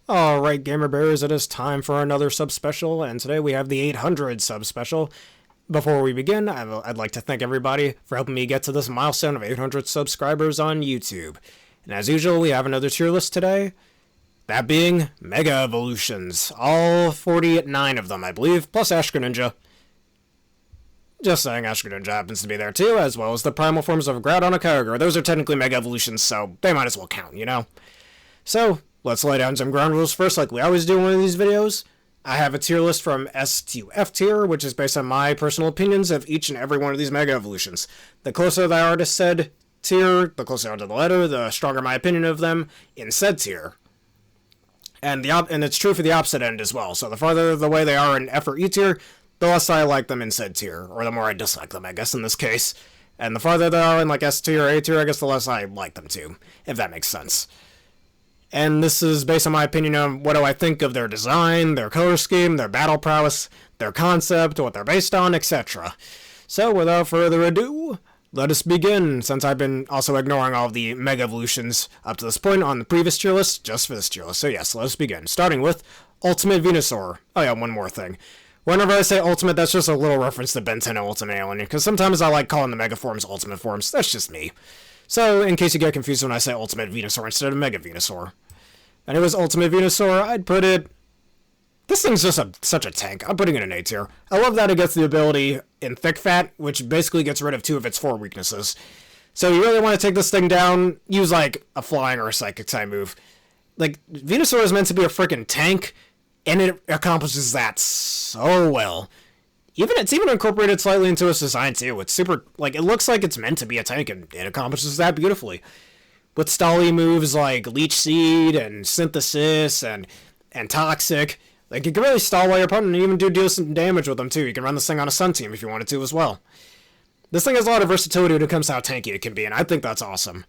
Alright, Gamer Bears, it is time for another sub-special, and today we have the 800 sub-special. Before we begin, I'd like to thank everybody for helping me get to this milestone of 800 subscribers on YouTube. And as usual, we have another tier list today, that being Mega Evolutions. All 49 of them, I believe, plus Ash Greninja. Just saying, Ash Greninja happens to be there too, as well as the primal forms of Groudon and Kyogre. Those are technically Mega Evolutions, so they might as well count, you know? So, let's lay down some ground rules first, like we always do in one of these videos. I have a tier list from S to F tier, which is based on my personal opinions of each and every one of these Mega Evolutions. The closer they are to said tier, the closer they are to the letter, the stronger my opinion of them in said tier. And it's true for the opposite end as well. So the farther away they are in F or E tier, the less I like them in said tier, or the more I dislike them, I guess, in this case. And the farther they are in, like, S tier or A tier, I guess the less I like them too, if that makes sense. And this is based on my opinion on what do I think of their design, their color scheme, their battle prowess, their concept, what they're based on, etc. So, without further ado, let us begin, since I've been also ignoring all of the Mega Evolutions up to this point on the previous tier list, just for this tier list. So yes, let us begin. Starting with Ultimate Venusaur. Oh yeah, one more thing. Whenever I say Ultimate, that's just a little reference to Ben 10 and Ultimate Alien, because sometimes I like calling the Mega Forms Ultimate Forms. That's just me. So, in case you get confused when I say Ultimate Venusaur instead of Mega Venusaur. And it was Ultimate Venusaur, I'd put it... This thing's just such a tank. I'm putting it in A tier. I love that it gets the ability in Thick Fat, which basically gets rid of 2 of its 4 weaknesses. So you really want to take this thing down, use like a flying or a psychic type move. Like, Venusaur is meant to be a freaking tank, and it accomplishes that so well. It's even incorporated slightly into its design too. It's super, like, it looks like it's meant to be a tank, and it accomplishes that beautifully. With stally moves like Leech Seed and Synthesis and Toxic, like, you can really stall while your opponent and even deal some damage with them too. You can run this thing on a Sun team if you wanted to as well. This thing has a lot of versatility when it comes to how tanky it can be, and I think that's awesome.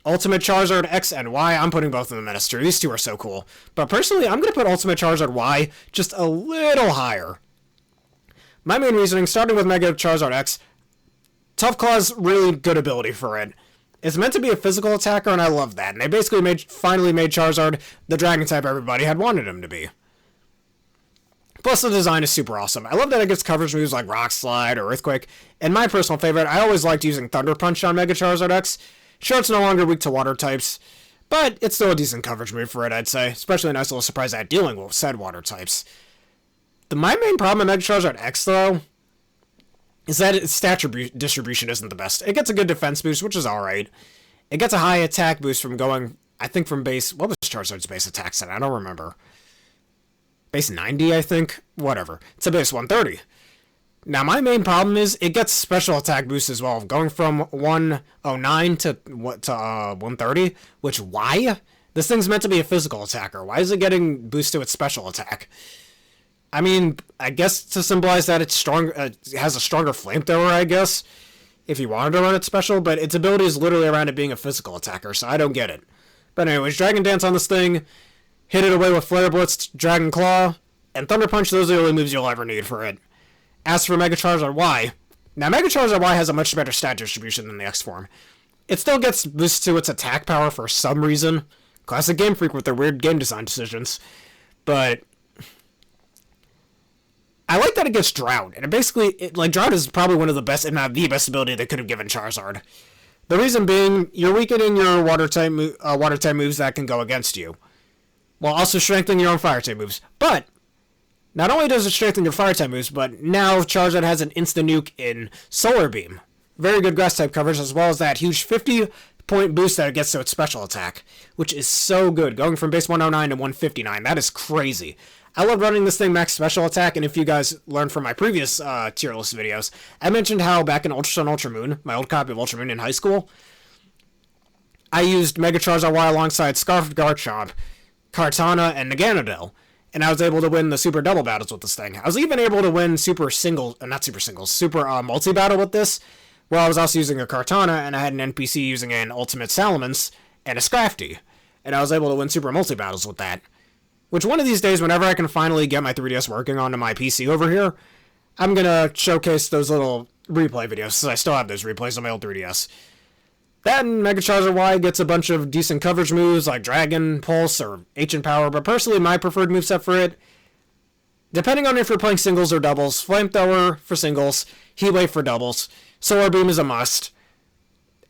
Ultimate Charizard X and Y, I'm putting both of them in S tier. These two are so cool. But personally, I'm going to put Ultimate Charizard Y just a little higher. My main reasoning, starting with Mega Charizard X, Tough Claw's really good ability for it. It's meant to be a physical attacker, and I love that. And they basically finally made Charizard the dragon type everybody had wanted him to be. Plus, the design is super awesome. I love that it gets coverage moves like Rock Slide or Earthquake. And my personal favorite, I always liked using Thunder Punch on Mega Charizard X. Sure, it's no longer weak to water types, but it's still a decent coverage move for it, I'd say. Especially a nice little surprise at dealing with said water types. My main problem with Mega Charizard X, though, is that its stat distribution isn't the best. It gets a good defense boost, which is alright. It gets a high attack boost from going, I think from base... What was Charizard's base attack set? I don't remember. Base 90, I think? Whatever. It's a base 130. Now, my main problem is it gets special attack boost as well, going from 109 to 130, which, why? This thing's meant to be a physical attacker. Why is it getting boost to its special attack? I mean, I guess to symbolize that it's strong, it has a stronger flamethrower, I guess, if you wanted to run it special, but its ability is literally around it being a physical attacker, so I don't get it. But anyways, Dragon Dance on this thing, hit it away with Flare Blitz, Dragon Claw, and Thunder Punch, those are the only moves you'll ever need for it. As for Mega Charizard Y, now Mega Charizard Y has a much better stat distribution than the X form. It still gets boost to its attack power for some reason. Classic Game Freak with their weird game design decisions. But I like that it gets Drought, and Drought is probably one of the best, if not the best ability they could have given Charizard. The reason being, you're weakening your water type moves that can go against you, while also strengthening your own fire type moves. But not only does it strengthen your fire type moves, but now Charizard has an instant nuke in Solar Beam. Very good grass type coverage, as well as that huge 50-point boost that it gets to its special attack, which is so good, going from base 109 to 159. That is crazy. I love running this thing max special attack, and if you guys learned from my previous tier list videos, I mentioned how back in Ultra Sun Ultra Moon, my old copy of Ultra Moon in high school, I used Mega Charizard Y alongside Scarfed Garchomp, Kartana, and Naganadel, and I was able to win the super double battles with this thing. I was even able to win super multi-battle with this, where I was also using a Kartana, and I had an NPC using an Ultimate Salamence and a Scrafty, and I was able to win super multi-battles with that. Which one of these days, whenever I can finally get my 3DS working onto my PC over here, I'm gonna showcase those little replay videos, since I still have those replays on my old 3DS. Then Mega Charizard Y gets a bunch of decent coverage moves like Dragon, Pulse, or Ancient Power, but personally my preferred moveset for it, depending on if you're playing singles or doubles, Flamethrower for singles, Heat Wave for doubles, Solar Beam is a must,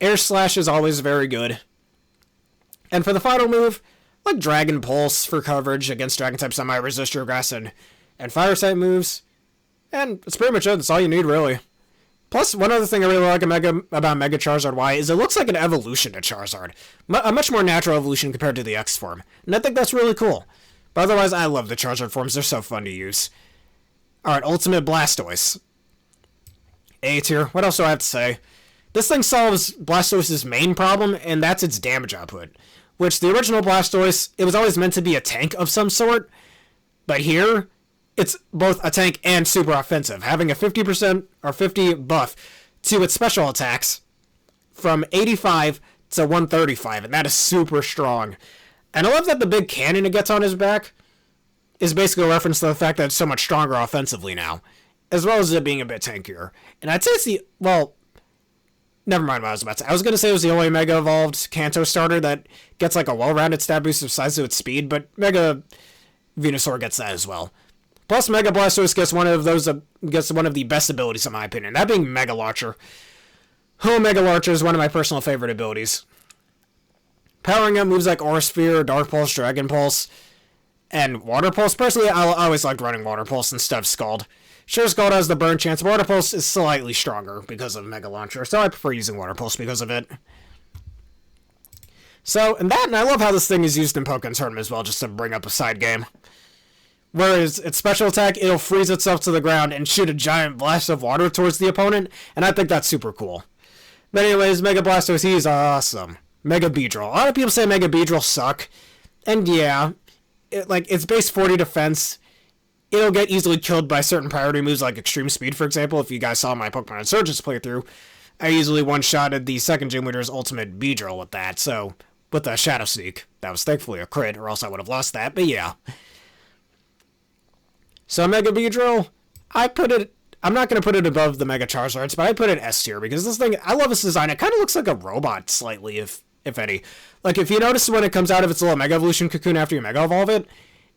Air Slash is always very good, and for the final move, like Dragon Pulse for coverage against Dragon-type Semi-Resist your Grass and Fire-type moves, and that's pretty much it, that's all you need really. Plus, one other thing I really like about Mega Charizard Y is it looks like an evolution to Charizard. A much more natural evolution compared to the X form. And I think that's really cool. But otherwise, I love the Charizard forms. They're so fun to use. Alright, Ultimate Blastoise. A tier. What else do I have to say? This thing solves Blastoise's main problem, and that's its damage output. Which, the original Blastoise, it was always meant to be a tank of some sort. But here, it's both a tank and super offensive, having a 50% or 50 buff to its special attacks from 85 to 135, and that is super strong. And I love that the big cannon it gets on his back is basically a reference to the fact that it's so much stronger offensively now, as well as it being a bit tankier. And I'd say it's the, well, never mind what I was about to say. I was going to say it was the only Mega Evolved Kanto starter that gets like a well-rounded stat boost of size to its speed, but Mega Venusaur gets that as well. Plus, Mega Blastoise gets one of the best abilities in my opinion, that being Mega Launcher. Oh, Mega Launcher is one of my personal favorite abilities. Powering up moves like Aura Sphere, Dark Pulse, Dragon Pulse, and Water Pulse. Personally, I always liked running Water Pulse instead of Scald. Sure, Scald has the burn chance, but Water Pulse is slightly stronger because of Mega Launcher, so I prefer using Water Pulse because of it. So, and I love how this thing is used in Pokémon Tournament as well, just to bring up a side game. Whereas its special attack, it'll freeze itself to the ground and shoot a giant blast of water towards the opponent, and I think that's super cool. But anyways, Mega Blastoise, he's awesome. Mega Beedrill. A lot of people say Mega Beedrill suck, and yeah, it's base 40 defense. It'll get easily killed by certain priority moves like Extreme Speed, for example. If you guys saw my Pokemon Insurgence playthrough, I easily one-shotted the second gym leader's ultimate Beedrill with that, so with the Shadow Sneak. That was thankfully a crit, or else I would have lost that, but yeah. So Mega Beedrill, I'm not going to put it above the Mega Charizards, but I put it S tier, because this thing, I love its design. It kind of looks like a robot, slightly, if any. Like, if you notice when it comes out of its little Mega Evolution cocoon after you Mega Evolve it,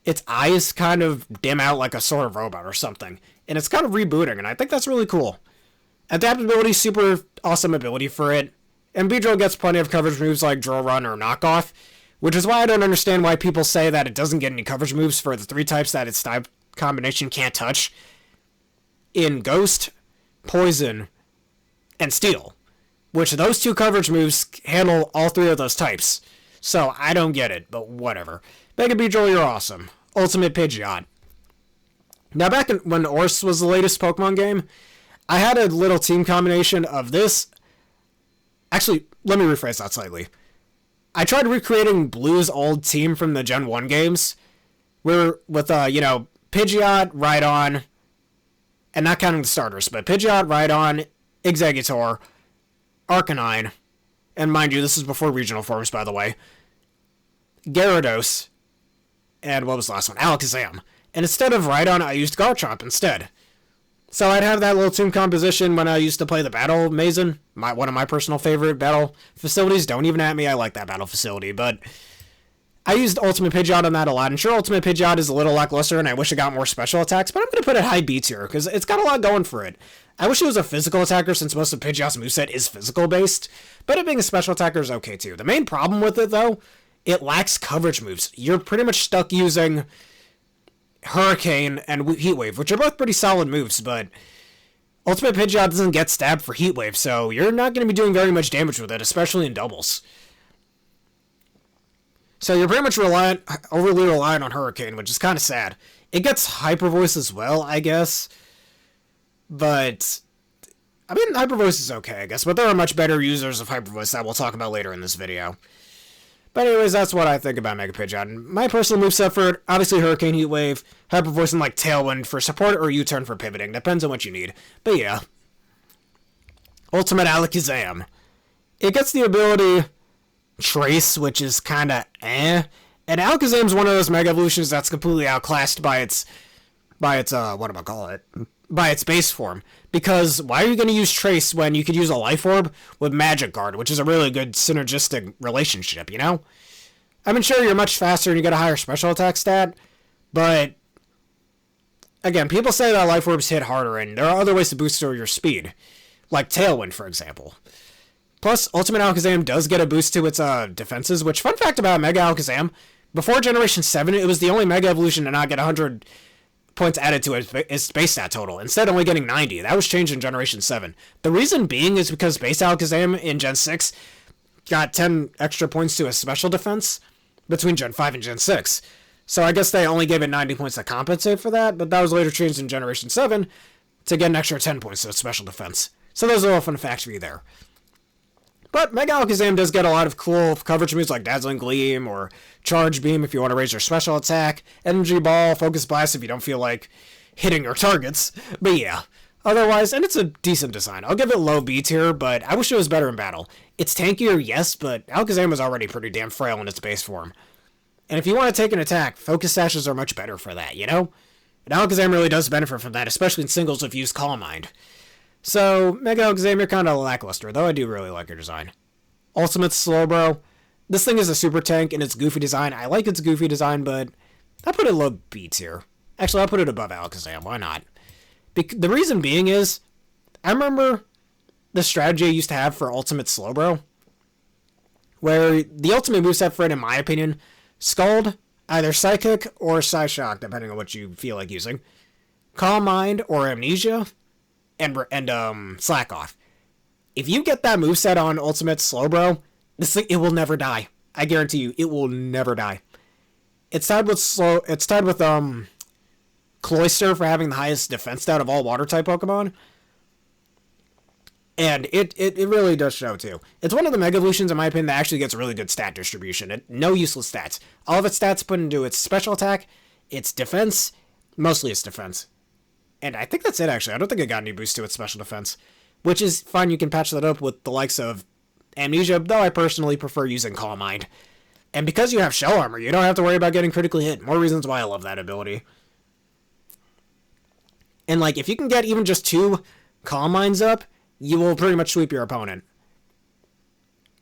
its eyes kind of dim out like a sort of robot or something. And it's kind of rebooting, and I think that's really cool. Adaptability, super awesome ability for it. And Beedrill gets plenty of coverage moves like Drill Run or Knockoff, which is why I don't understand why people say that it doesn't get any coverage moves for the 3 types that its type combination can't touch in Ghost, Poison, and Steel, which those 2 coverage moves handle all 3 of those types. So I don't get it, but whatever. Mega Beedrill, you're awesome. Ultimate Pidgeot. Now back when Ors was the latest Pokemon game, I had a little team combination of this. Actually, let me rephrase that slightly. I tried recreating Blue's old team from the Gen 1 games, where with Pidgeot, Rhydon, and not counting the starters, but Pidgeot, Rhydon, Exeggutor, Arcanine, and mind you, this is before regional forms, by the way, Gyarados, and what was the last one? Alakazam. And instead of Rhydon, I used Garchomp instead. So I'd have that little team composition when I used to play the Battle Mazen, one of my personal favorite battle facilities. Don't even at me, I like that battle facility, but I used Ultimate Pidgeot on that a lot, and sure, Ultimate Pidgeot is a little lackluster, and I wish it got more special attacks, but I'm going to put it high B tier, because it's got a lot going for it. I wish it was a physical attacker, since most of Pidgeot's moveset is physical-based, but it being a special attacker is okay, too. The main problem with it, though, it lacks coverage moves. You're pretty much stuck using Hurricane and Heat Wave, which are both pretty solid moves, but Ultimate Pidgeot doesn't get stabbed for Heat Wave, so you're not going to be doing very much damage with it, especially in doubles. So you're pretty much overly reliant on Hurricane, which is kind of sad. It gets Hyper Voice as well, I guess. But, I mean, Hyper Voice is okay, I guess. But there are much better users of Hyper Voice that we'll talk about later in this video. But anyways, that's what I think about Mega Pidgeot. My personal moveset for it, obviously Hurricane, Heat Wave, Hyper Voice, and like Tailwind for support or U-turn for pivoting. Depends on what you need. But yeah. Ultimate Alakazam. It gets the ability Trace, which is kind of eh. And Alakazam's one of those Mega Evolutions that's completely outclassed by its what do I call it? by its base form. Because why are you going to use Trace when you could use a Life Orb with Magic Guard, which is a really good synergistic relationship, you know? I mean, sure, you're much faster and you get a higher special attack stat, but again, people say that Life Orbs hit harder, and there are other ways to boost your speed, like Tailwind, for example. Plus, Ultimate Alakazam does get a boost to its defenses, which, fun fact about Mega Alakazam, before Generation 7, it was the only Mega Evolution to not get 100 points added to its base stat total, instead only getting 90. That was changed in Generation 7. The reason being is because base Alakazam in Gen 6 got 10 extra points to its special defense between Gen 5 and Gen 6. So I guess they only gave it 90 points to compensate for that, but that was later changed in Generation 7 to get an extra 10 points to its special defense. So there's a little fun fact for you there. But Mega Alakazam does get a lot of cool coverage moves like Dazzling Gleam or Charge Beam if you want to raise your special attack, Energy Ball, Focus Blast if you don't feel like hitting your targets. But yeah, otherwise, and it's a decent design. I'll give it low B tier, but I wish it was better in battle. It's tankier, yes, but Alakazam was already pretty damn frail in its base form. And if you want to take an attack, Focus Sashes are much better for that, you know? And Alakazam really does benefit from that, especially in singles if you use Calm Mind. So, Mega Alakazam, you're kind of lackluster, though I do really like your design. Ultimate Slowbro. This thing is a super tank in its goofy design. I like its goofy design, but I'll put it low B tier. Actually, I'll put it above Alakazam. Why not? The reason being is, I remember the strategy I used to have for Ultimate Slowbro, where the ultimate moveset for it, in my opinion, Scald, either Psychic or Psyshock, depending on what you feel like using, Calm Mind or Amnesia, and Slack Off. If you get that moveset on Ultimate Slowbro, this thing, it will never die. I guarantee you, it will never die. It's tied with Cloyster for having the highest defense stat of all water-type Pokemon. And it really does show, too. It's one of the Mega Evolutions, in my opinion, that actually gets really good stat distribution. No useless stats. All of its stats put into its special attack, its defense, mostly its defense. And I think that's it, actually. I don't think it got any boost to its special defense. Which is fine, you can patch that up with the likes of Amnesia, though I personally prefer using Calm Mind. And because you have Shell Armor, you don't have to worry about getting critically hit. More reasons why I love that ability. And, like, if you can get even just 2 Calm Minds up, you will pretty much sweep your opponent.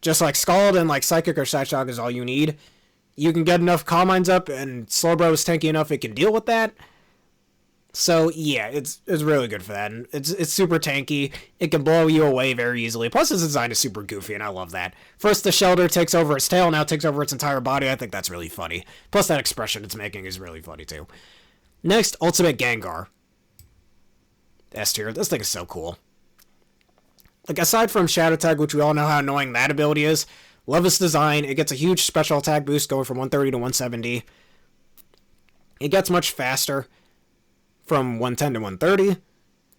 Just like Scald and, like, Psychic or Psyshock is all you need. You can get enough Calm Minds up, and Slowbro is tanky enough it can deal with that. So, yeah, it's really good for that. And it's super tanky. It can blow you away very easily. Plus, its design is super goofy, and I love that. First, the Shelter takes over its tail, now it takes over its entire body. I think that's really funny. Plus, that expression it's making is really funny, too. Next, Ultimate Gengar. S tier. This thing is so cool. Like, aside from Shadow Tag, which we all know how annoying that ability is, love its design. It gets a huge special attack boost going from 130 to 170. It gets much faster from 110 to 130,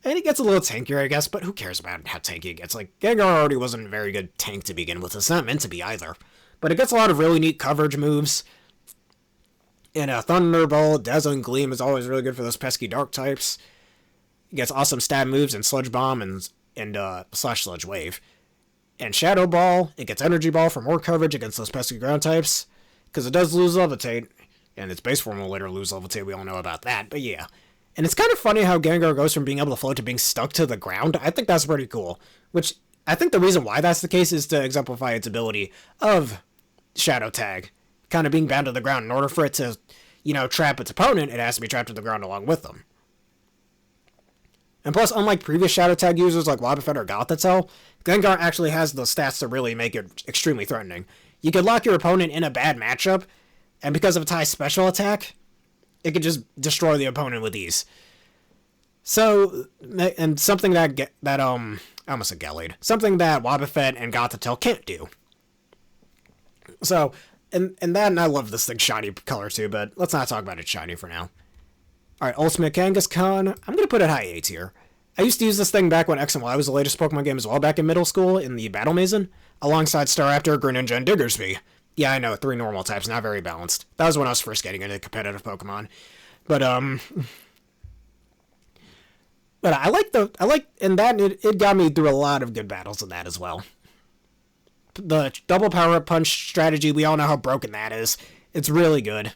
and it gets a little tankier, I guess, but who cares about how tanky it gets? Like, Gengar already wasn't a very good tank to begin with. It's not meant to be either. But it gets a lot of really neat coverage moves. And Thunderbolt, Dazzling Gleam is always really good for those pesky dark types. It gets awesome stab moves and Sludge Bomb and Slash Sludge Wave. And Shadow Ball, it gets Energy Ball for more coverage against those pesky ground types, because it does lose Levitate, and its base form will later lose Levitate, we all know about that, but yeah. And it's kind of funny how Gengar goes from being able to float to being stuck to the ground. I think that's pretty cool. Which, I think the reason why that's the case is to exemplify its ability of Shadow Tag. Kind of being bound to the ground. In order for it to, trap its opponent, it has to be trapped to the ground along with them. And plus, unlike previous Shadow Tag users like Wobbuffet or Gothitelle, Gengar actually has the stats to really make it extremely threatening. You could lock your opponent in a bad matchup, and because of its high special attack, it could just destroy the opponent with ease. So, and something I almost said Gallade. Something that Wobbuffet and Gothitelle can't do. So, and I love this thing's shiny color too, but let's not talk about its shiny for now. Alright, Ultimate Kangaskhan. I'm going to put it high A tier. I used to use this thing back when X and Y was the latest Pokemon game as well, back in middle school, in the Battle Mazen, alongside Staraptor, Greninja, and Diggersby. Yeah, I know, 3 normal types, not very balanced. That was when I was first getting into competitive Pokemon. But it got me through a lot of good battles in that as well. The double power-up punch strategy, we all know how broken that is. It's really good.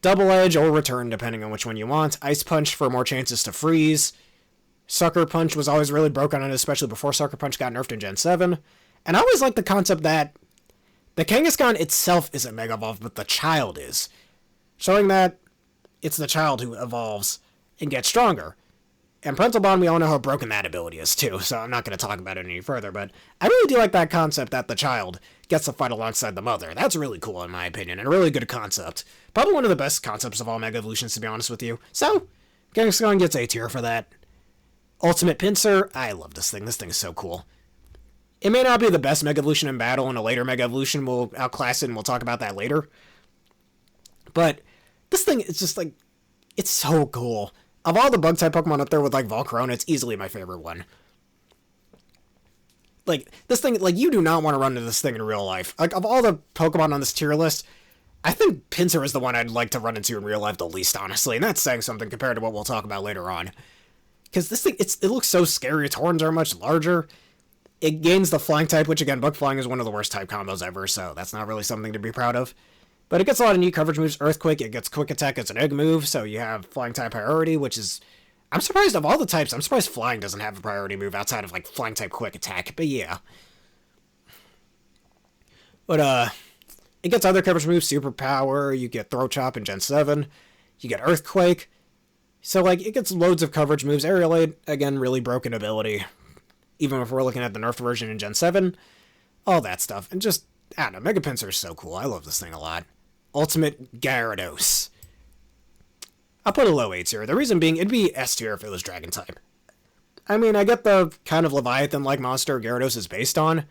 Double Edge or Return, depending on which one you want. Ice Punch for more chances to freeze. Sucker Punch was always really broken on it, especially before Sucker Punch got nerfed in Gen 7. And I always like the concept that the Kangaskhan itself isn't Mega Evolved, but the child is. Showing that it's the child who evolves and gets stronger. And Parental Bond, we all know how broken that ability is, too, so I'm not going to talk about it any further, but I really do like that concept that the child gets to fight alongside the mother. That's really cool, in my opinion, and a really good concept. Probably one of the best concepts of all Mega Evolutions, to be honest with you. So, Kangaskhan gets A tier for that. Ultimate Pinsir, I love this thing. This thing is so cool. It may not be the best Mega Evolution in battle, and a later Mega Evolution will outclass it, and we'll talk about that later. But this thing is just, like, it's so cool. Of all the Bug-type Pokemon up there with, like, Volcarona, it's easily my favorite one. Like, this thing, like, you do not want to run into this thing in real life. Like, of all the Pokemon on this tier list, I think Pinsir is the one I'd like to run into in real life the least, honestly. And that's saying something compared to what we'll talk about later on. Because this thing, it looks so scary. Its horns are much larger. It gains the Flying type, which, again, Bug Flying is one of the worst type combos ever, so that's not really something to be proud of. But it gets a lot of neat coverage moves. Earthquake, it gets Quick Attack, it's an egg move, so you have Flying type priority, which is... I'm surprised of all the types, I'm surprised Flying doesn't have a priority move outside of, like, Flying type Quick Attack, but yeah. But, it gets other coverage moves, Superpower, you get Throat Chop in Gen 7, you get Earthquake, so, like, it gets loads of coverage moves. Aerial Aid, again, really broken ability, even if we're looking at the nerfed version in Gen 7, all that stuff, and just, I don't know, Mega Pinsir is so cool, I love this thing a lot. Ultimate Gyarados. I'll put a low A tier. The reason being, it'd be S tier if it was Dragon type. I mean, I get the kind of Leviathan-like monster Gyarados is based on.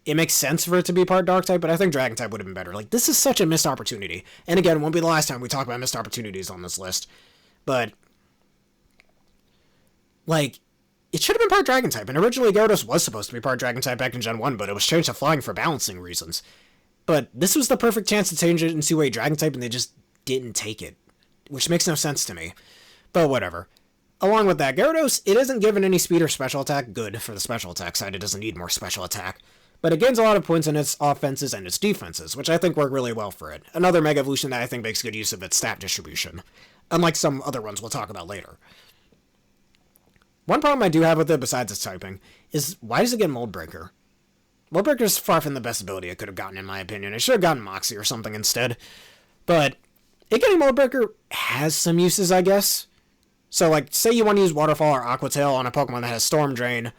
It makes sense for it to be part Dark type, but I think Dragon type would have been better. Like, this is such a missed opportunity. And again, it won't be the last time we talk about missed opportunities on this list. But, like, it should have been part Dragon type. And originally, Gyarados was supposed to be part Dragon type back in Gen 1, but it was changed to Flying for balancing reasons. But this was the perfect chance to change it into a Dragon type, and they just didn't take it. Which makes no sense to me. But whatever. Along with that, Gyarados, it isn't given any speed or special attack. Good for the special attack side, it doesn't need more special attack. But it gains a lot of points in its offenses and its defenses, which I think work really well for it. Another Mega Evolution that I think makes good use of its stat distribution. Unlike some other ones we'll talk about later. One problem I do have with it, besides its typing, is why does it get Mold Breaker? Mold Breaker is far from the best ability it could have gotten, in my opinion. It should have gotten Moxie or something instead. But it getting Mold Breaker has some uses, I guess. So, like, say you want to use Waterfall or Aqua Tail on a Pokemon that has Storm Drain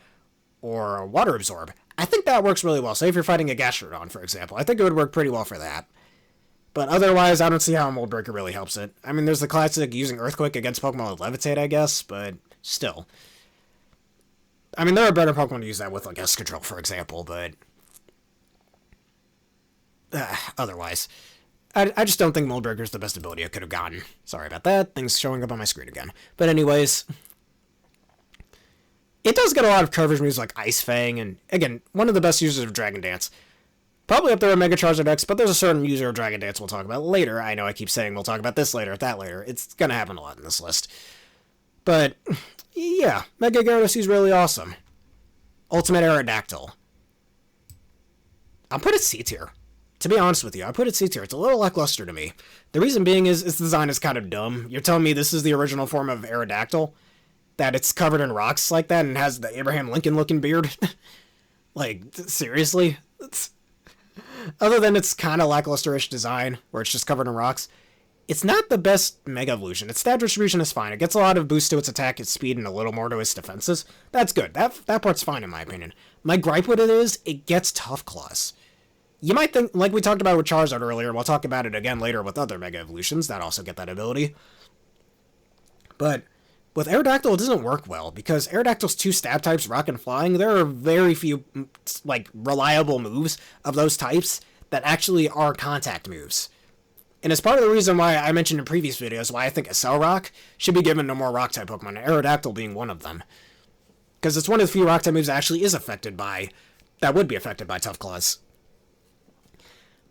or Water Absorb. I think that works really well. Say if you're fighting a Gastrodon, for example. I think it would work pretty well for that. But otherwise, I don't see how Mold Breaker really helps it. I mean, there's the classic using Earthquake against Pokemon with Levitate, I guess, but still. I mean, there are better Pokemon to use that with, like Escadrille, for example, but otherwise, I just don't think Mold Breaker is the best ability I could have gotten. Sorry about that. Things showing up on my screen again. But anyways, it does get a lot of coverage moves like Ice Fang, and again, one of the best users of Dragon Dance. Probably up there with Mega Charizard X, but there's a certain user of Dragon Dance we'll talk about later. I know I keep saying we'll talk about this later, that later. It's gonna happen a lot in this list. But yeah, Mega Gyarados is really awesome. Ultimate Aerodactyl. I'll put it C tier. To be honest with you, I put it C tier. It's a little lackluster to me. The reason being is its design is kind of dumb. You're telling me this is the original form of Aerodactyl? That it's covered in rocks like that and has the Abraham Lincoln looking beard? Like, seriously? Other than its kind of lackluster-ish design, where it's just covered in rocks, it's not the best Mega Evolution. Its stat distribution is fine. It gets a lot of boost to its attack, its speed, and a little more to its defenses. That's good. That part's fine in my opinion. My gripe with it is, it gets Tough Claws. You might think, like we talked about with Charizard earlier, and we'll talk about it again later with other Mega Evolutions that also get that ability. But with Aerodactyl, it doesn't work well, because Aerodactyl's two stab types, Rock and Flying, there are very few, like, reliable moves of those types that actually are contact moves. And it's part of the reason why I mentioned in previous videos why I think Accelerock should be given to more Rock-type Pokemon, Aerodactyl being one of them. Because it's one of the few Rock-type moves that actually is affected by, that would be affected by Tough Claws.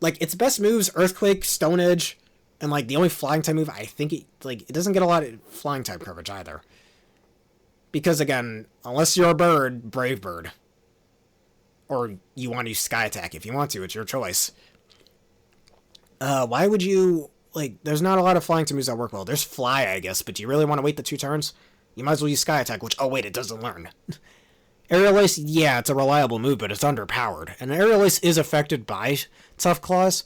Like, its best moves, Earthquake, Stone Edge, and, like, the only Flying-type move, I think it doesn't get a lot of Flying-type coverage either. Because, again, unless you're a bird, Brave Bird. Or you want to use Sky Attack if you want to, it's your choice. Why would you, like, there's not a lot of Flying-type moves that work well. There's Fly, I guess, but do you really want to wait the 2 turns? You might as well use Sky Attack, which, oh wait, it doesn't learn. Aerial Ace, yeah, it's a reliable move, but it's underpowered. And Aerial Ace is affected by Tough Claws,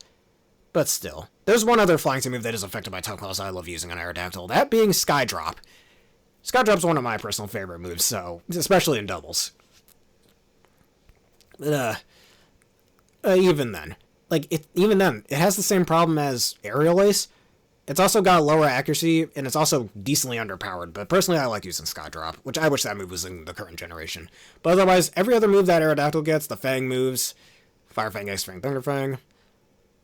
but still. There's one other flying type move that is affected by Tough Claws I love using on Aerodactyl, that being Sky Drop. Sky Drop's one of my personal favorite moves, so, especially in doubles. Even then. Even then, it has the same problem as Aerial Ace. It's also got lower accuracy, and it's also decently underpowered, but personally I like using Sky Drop, which I wish that move was in the current generation. But otherwise, every other move that Aerodactyl gets, the Fang moves, Fire Fang, Ice Fang, Thunder Fang,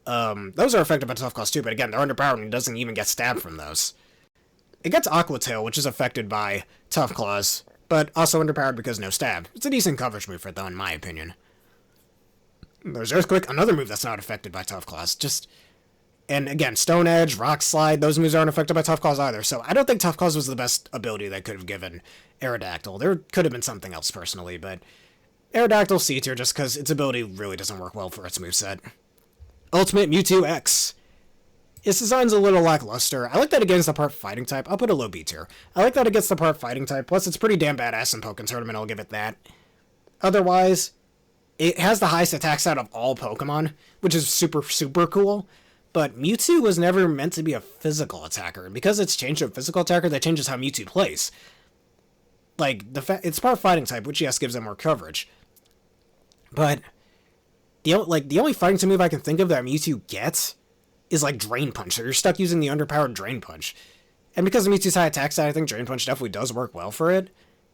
those are affected by Tough Claws too, but again, they're underpowered and it doesn't even get stabbed from those. It gets Aqua Tail, which is affected by Tough Claws, but also underpowered because no stab. It's a decent coverage move for it though, in my opinion. There's Earthquake, another move that's not affected by Tough Claws, and again, Stone Edge, Rock Slide, those moves aren't affected by Tough Claws either, so I don't think Tough Claws was the best ability they could have given Aerodactyl. There could have been something else, personally, but Aerodactyl C tier just because its ability really doesn't work well for its moveset. Ultimate Mewtwo X. Its design's a little lackluster. I like that against the part Fighting type. I'll put a low B tier. I like that against the part Fighting type, plus it's pretty damn badass in Pokken Tournament, I'll give it that. Otherwise, it has the highest attack stat of all Pokemon, which is super, super cool. But Mewtwo was never meant to be a physical attacker, and because it's changed to a physical attacker, that changes how Mewtwo plays. It's part Fighting type, which yes, gives it more coverage. But, the only Fighting type move I can think of that Mewtwo gets is, Drain Punch, so you're stuck using the underpowered Drain Punch. And because of Mewtwo's high attack stat, I think Drain Punch definitely does work well for it,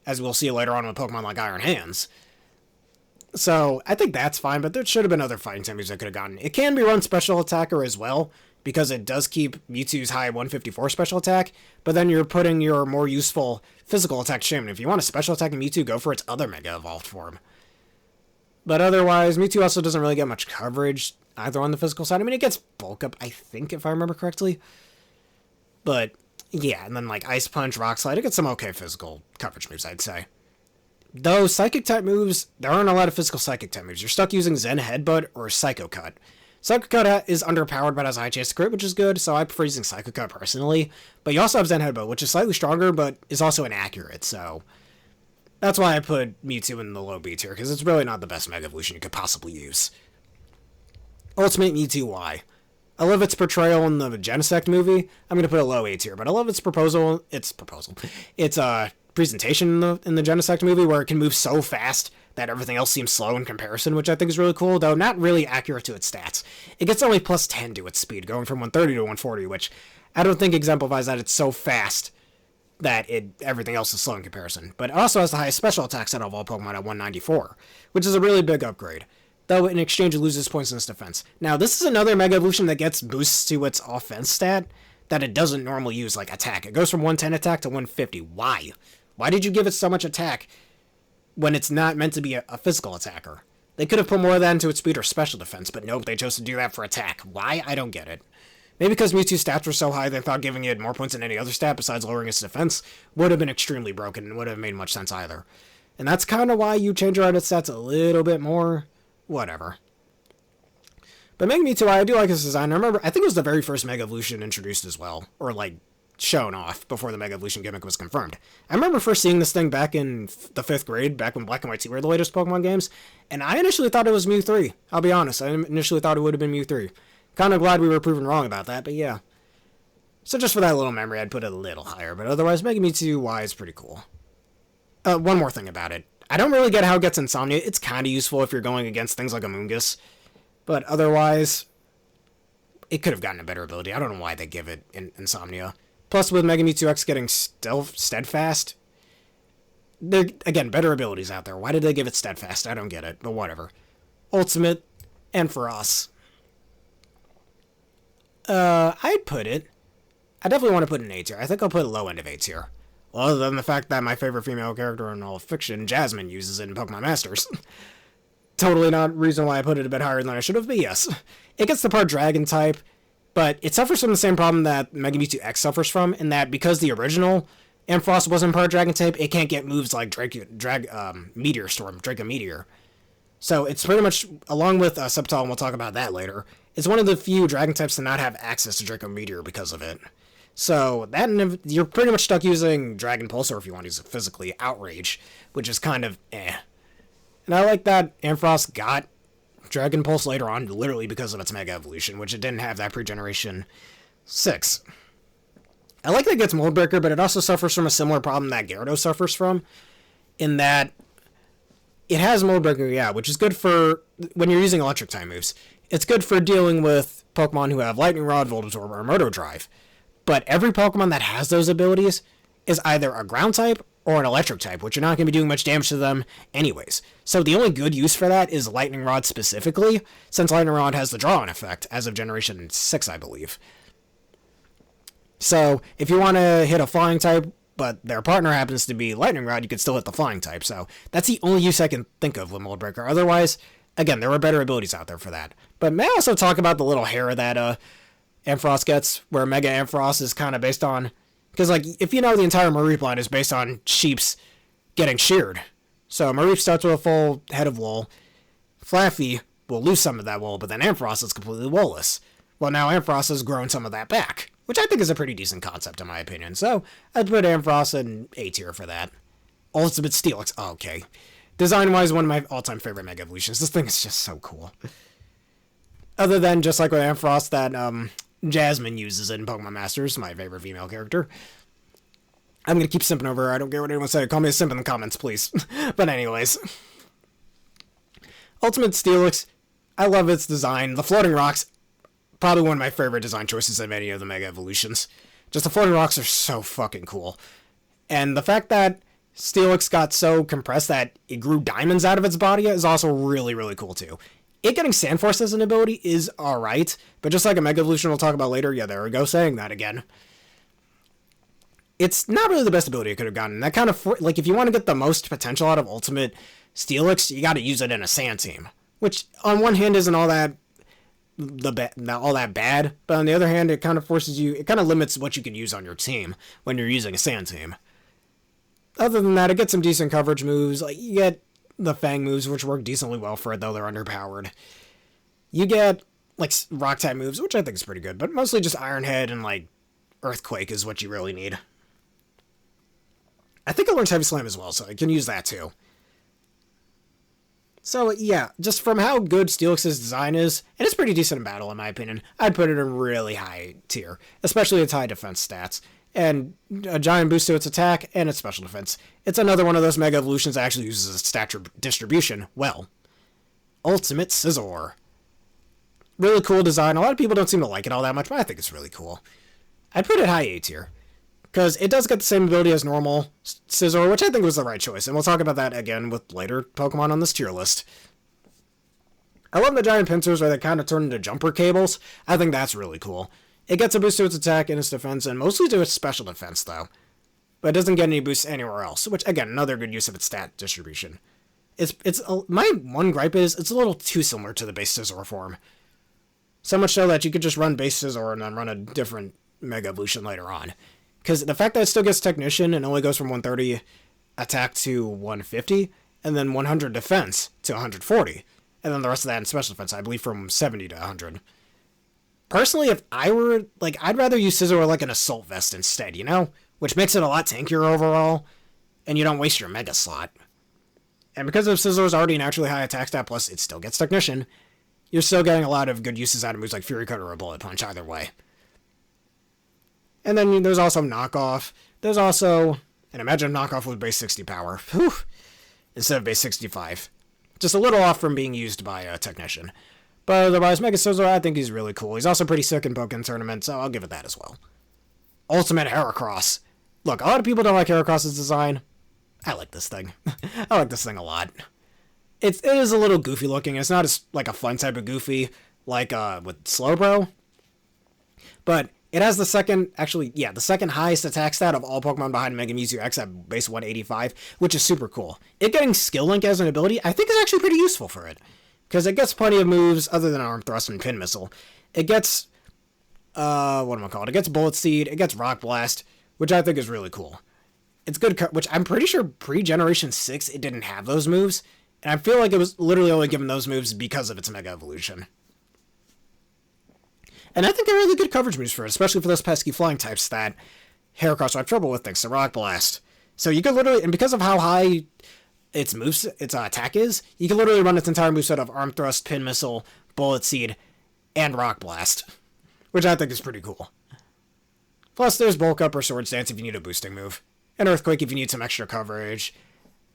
as we'll see later on with Pokemon like Iron Hands. So, I think that's fine, but there should have been other Fighting type moves I could have gotten. It can be run Special Attacker as well, because it does keep Mewtwo's high 154 Special Attack, but then you're putting your more useful Physical Attack to shame. If you want to Special Attack Mewtwo, go for its other Mega Evolved form. But otherwise, Mewtwo also doesn't really get much coverage, either on the physical side. I mean, it gets Bulk Up, I think, if I remember correctly. But, yeah, and then Ice Punch, Rock Slide, it gets some okay physical coverage moves, I'd say. Though, Psychic-type moves, there aren't a lot of physical Psychic-type moves. You're stuck using Zen Headbutt or Psycho Cut. Psycho Cut is underpowered but has a high chance to crit, which is good, so I prefer using Psycho Cut personally. But you also have Zen Headbutt, which is slightly stronger, but is also inaccurate, so that's why I put Mewtwo in the low B tier, because it's really not the best Mega Evolution you could possibly use. Ultimate Mewtwo Y. I love its portrayal in the Genesect movie. I'm going to put a low A tier, but I love its presentation in the Genesect movie, where it can move so fast that everything else seems slow in comparison, which I think is really cool, though not really accurate to its stats. It gets only plus 10 to its speed, going from 130 to 140, which I don't think exemplifies that it's so fast that everything else is slow in comparison. But it also has the highest special attack set of all Pokemon at 194, which is a really big upgrade, though in exchange it loses points in its defense. Now, this is another Mega Evolution that gets boosts to its offense stat that it doesn't normally use, like attack. It goes from 110 attack to 150. Why? Why did you give it so much attack when it's not meant to be a physical attacker? They could have put more of that into its speed or special defense, but nope, they chose to do that for attack. Why? I don't get it. Maybe because Mewtwo's stats were so high, they thought giving it more points than any other stat besides lowering its defense would have been extremely broken and wouldn't have made much sense either. And that's kind of why you change around its stats a little bit more. Whatever. But Mega Mewtwo, I do like his design. I think it was the very first Mega Evolution introduced as well, or shown off before the Mega Evolution gimmick was confirmed. I remember first seeing this thing back in the 5th grade, back when Black and White 2 were the latest Pokemon games, and I initially thought it was Mew 3. I'll be honest, I initially thought it would have been Mew 3. Kind of glad we were proven wrong about that, but yeah. So just for that little memory, I'd put it a little higher, but otherwise, Mega Mewtwo Y is pretty cool. One more thing about it. I don't really get how it gets Insomnia. It's kind of useful if you're going against things like Amoonguss, but otherwise, it could have gotten a better ability. I don't know why they give it Insomnia. Plus, with Mega Mewtwo X getting Steadfast, there again, better abilities out there. Why did they give it Steadfast? I don't get it, but whatever. Ultimate, and for us. I definitely want to put an A tier. I think I'll put a low end of A tier. Well, other than the fact that my favorite female character in all fiction, Jasmine, uses it in Pokemon Masters. Totally not reason why I put it a bit higher than I should have, but yes. It gets the part Dragon type, but it suffers from the same problem that Mega Mewtwo X suffers from, in that because the original Ampharos wasn't part Dragon type, it can't get moves like Meteor Storm, Draco Meteor. So it's pretty much, along with Sceptile, and we'll talk about that later, it's one of the few Dragon types to not have access to Draco Meteor because of it. So that you're pretty much stuck using Dragon Pulse, or if you want to use it physically, Outrage, which is kind of eh. And I like that Ampharos got Dragon Pulse later on, literally because of its Mega Evolution, which it didn't have that pre-Generation 6. I like that it gets Mold Breaker, but it also suffers from a similar problem that Gyarados suffers from, in that it has Mold Breaker, yeah, which is good for when you're using Electric type moves. It's good for dealing with Pokemon who have Lightning Rod, Voltorb, or Murder Drive. But every Pokemon that has those abilities is either a Ground type or an Electric type, which you're not going to be doing much damage to them anyways. So the only good use for that is Lightning Rod specifically, since Lightning Rod has the draw-in effect as of Generation 6, I believe. So if you want to hit a Flying type, but their partner happens to be Lightning Rod, you could still hit the Flying type. So that's the only use I can think of with Mold Breaker. Otherwise, again, there are better abilities out there for that. But may I also talk about the little hair that Ampharos gets, where Mega Ampharos is kind of based on... Because, like, if you know, the entire Mareep line is based on sheeps getting sheared. So Mareep starts with a full head of wool. Flaffy will lose some of that wool, but then Ampharos is completely woolless. Well, now Ampharos has grown some of that back, which I think is a pretty decent concept in my opinion. So I'd put Ampharos in A tier for that. Ultimate Steelix. Oh, okay. Design-wise, one of my all-time favorite Mega Evolutions. This thing is just so cool. Other than, just like with Ampharos, that Jasmine uses in Pokemon Masters, my favorite female character. I'm gonna keep simping over her. I don't care what anyone says. Call me a simp in the comments, please. But anyways. Ultimate Steelix. I love its design. The floating rocks, probably one of my favorite design choices of any of the Mega Evolutions. Just the floating rocks are so fucking cool. And the fact that Steelix got so compressed that it grew diamonds out of its body is also really, really cool too. It getting Sandforce as an ability is alright, but just like a Mega Evolution we'll talk about later, yeah, there we go, saying that again. It's not really the best ability it could have gotten. That kind of, like, if you want to get the most potential out of Ultimate Steelix, you gotta use it in a Sand team. Which, on one hand, isn't all that bad, but on the other hand, it kind of forces you, it kind of limits what you can use on your team when you're using a Sand team. Other than that, it gets some decent coverage moves. Like, you get the Fang moves, which work decently well for it, though they're underpowered. You get, like, Rock-type moves, which I think is pretty good, but mostly just Iron Head and, like, Earthquake is what you really need. I think it learns Heavy Slam as well, so I can use that, too. So, yeah, just from how good Steelix's design is, and it's pretty decent in battle, in my opinion, I'd put it in really high tier, especially its high defense stats. And a giant boost to its attack and its special defense. It's another one of those Mega Evolutions that actually uses its stat distribution well. Ultimate Scizor. Really cool design. A lot of people don't seem to like it all that much, but I think it's really cool. I'd put it high A tier. Because it does get the same ability as normal Scizor, which I think was the right choice. And we'll talk about that again with later Pokemon on this tier list. I love the giant pincers where they kind of turn into jumper cables. I think that's really cool. It gets a boost to its attack and its defense, and mostly to its special defense, though. But it doesn't get any boosts anywhere else, which, again, another good use of its stat distribution. My one gripe is, it's a little too similar to the base Scizor form. So much so that you could just run base Scizor and then run a different Mega Evolution later on. Because the fact that it still gets Technician and only goes from 130 attack to 150, and then 100 defense to 140, and then the rest of that in special defense, I believe from 70 to 100. Personally, if I were, like, I'd rather use Scizor like an Assault Vest instead, you know? Which makes it a lot tankier overall, and you don't waste your Mega slot. And because of Scizor's already naturally high attack stat, plus it still gets Technician, you're still getting a lot of good uses out of moves like Fury Cutter or Bullet Punch either way. And then there's also Knockoff. There's also, and imagine Knockoff with base 60 power. Whew, instead of base 65. Just a little off from being used by a Technician. But otherwise, Mega Scizor, I think he's really cool. He's also pretty sick in Pokemon Tournament, so I'll give it that as well. Ultimate Heracross. Look, a lot of people don't like Heracross's design. I like this thing. I like this thing a lot. It is a little goofy looking. It's not as, like, a fun type of goofy, like, with Slowbro. But it has the second highest attack stat of all Pokemon behind Mega Mewtwo X at base 185, which is super cool. It getting Skill Link as an ability, I think is actually pretty useful for it. Because it gets plenty of moves other than Arm Thrust and Pin Missile. It gets, It gets Bullet Seed, it gets Rock Blast, which I think is really cool. It's good, which I'm pretty sure pre-Generation 6 it didn't have those moves. And I feel like it was literally only given those moves because of its Mega Evolution. And I think they're really good coverage moves for it, especially for those pesky flying types that Heracross will have trouble with thanks to Rock Blast. So you could literally, and because of how high its attack is, you can literally run its entire moveset of Arm Thrust, Pin Missile, Bullet Seed, and Rock Blast, which I think is pretty cool. Plus, there's Bulk Up or Swords Dance if you need a boosting move, and Earthquake if you need some extra coverage.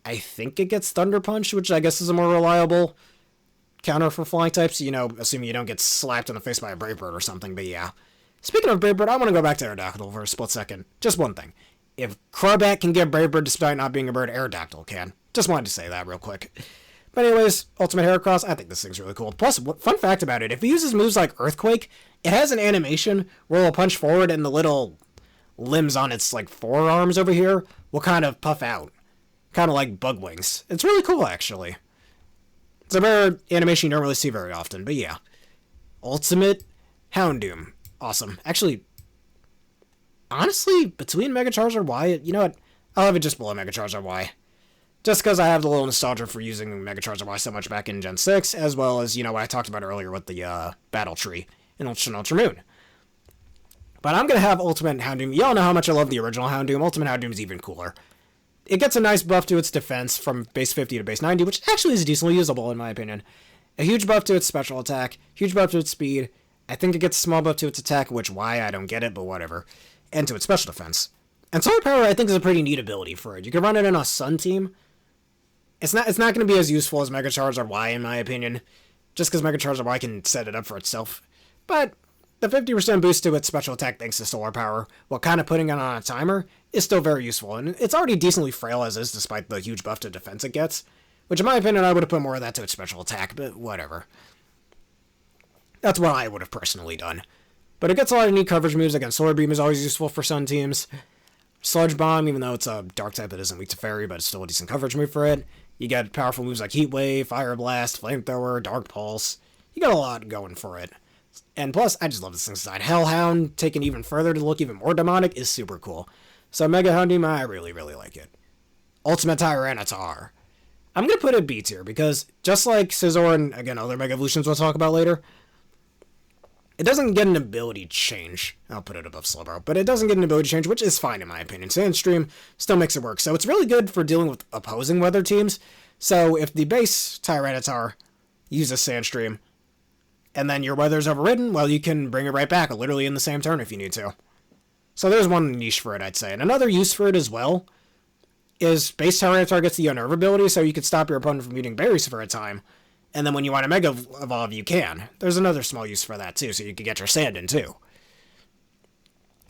I think it gets Thunder Punch, which I guess is a more reliable counter for flying types, assuming you don't get slapped in the face by a Brave Bird or something, but yeah. Speaking of Brave Bird, I want to go back to Aerodactyl for a split second. Just one thing. If Crobat can get Brave Bird despite not being a bird, Aerodactyl can. Just wanted to say that real quick. But anyways, Ultimate Heracross, I think this thing's really cool. Plus, fun fact about it, if it uses moves like Earthquake, it has an animation where it'll punch forward and the little limbs on its, forearms over here will kind of puff out. Kind of like bug wings. It's really cool, actually. It's a rare animation you don't really see very often, but yeah. Ultimate Houndoom. Awesome. Actually, honestly, between Mega Charizard Y, you know what? I'll have it just below Mega Charizard Y. Just because I have the little nostalgia for using Mega Charizard Y so much back in Gen 6, as well as, what I talked about earlier with the Battle Tree in Ultra Moon. But I'm going to have Ultimate Houndoom. Y'all know how much I love the original Houndoom. Ultimate Houndoom is even cooler. It gets a nice buff to its defense from base 50 to base 90, which actually is decently usable in my opinion. A huge buff to its special attack, huge buff to its speed. I think it gets a small buff to its attack, which why I don't get it, but whatever. And to its special defense. And Solar Power I think is a pretty neat ability for it. You can run it in a Sun team. It's not going to be as useful as Mega Charizard Y in my opinion, just because Mega Charizard Y can set it up for itself. But the 50% boost to its special attack thanks to Solar Power, while kind of putting it on a timer, is still very useful, and it's already decently frail as is despite the huge buff to defense it gets, which in my opinion I would have put more of that to its special attack, but whatever. That's what I would have personally done. But it gets a lot of neat coverage moves. Again, Solar Beam is always useful for Sun teams. Sludge Bomb, even though it's a dark type, it isn't weak to Fairy, but it's still a decent coverage move for it. You got powerful moves like Heat Wave, Fire Blast, Flamethrower, Dark Pulse. You got a lot going for it. And plus, I just love this thing's design. Hellhound, taken even further to look even more demonic, is super cool. So Mega Houndoom, I really, really like it. Ultimate Tyranitar. I'm going to put it B tier, because just like Scizor and, again, other Mega Evolutions we'll talk about later, it doesn't get an ability change. I'll put it above Slowbro, but it doesn't get an ability change, which is fine in my opinion. Sandstream still makes it work, so it's really good for dealing with opposing weather teams. So if the base Tyranitar uses Sandstream, and then your weather's overridden, well, you can bring it right back, literally in the same turn if you need to. So there's one niche for it, I'd say. And another use for it as well is base Tyranitar gets the Unnerve ability, so you can stop your opponent from eating berries for a time. And then when you want to Mega Evolve, you can. There's another small use for that, too, so you can get your sand in, too.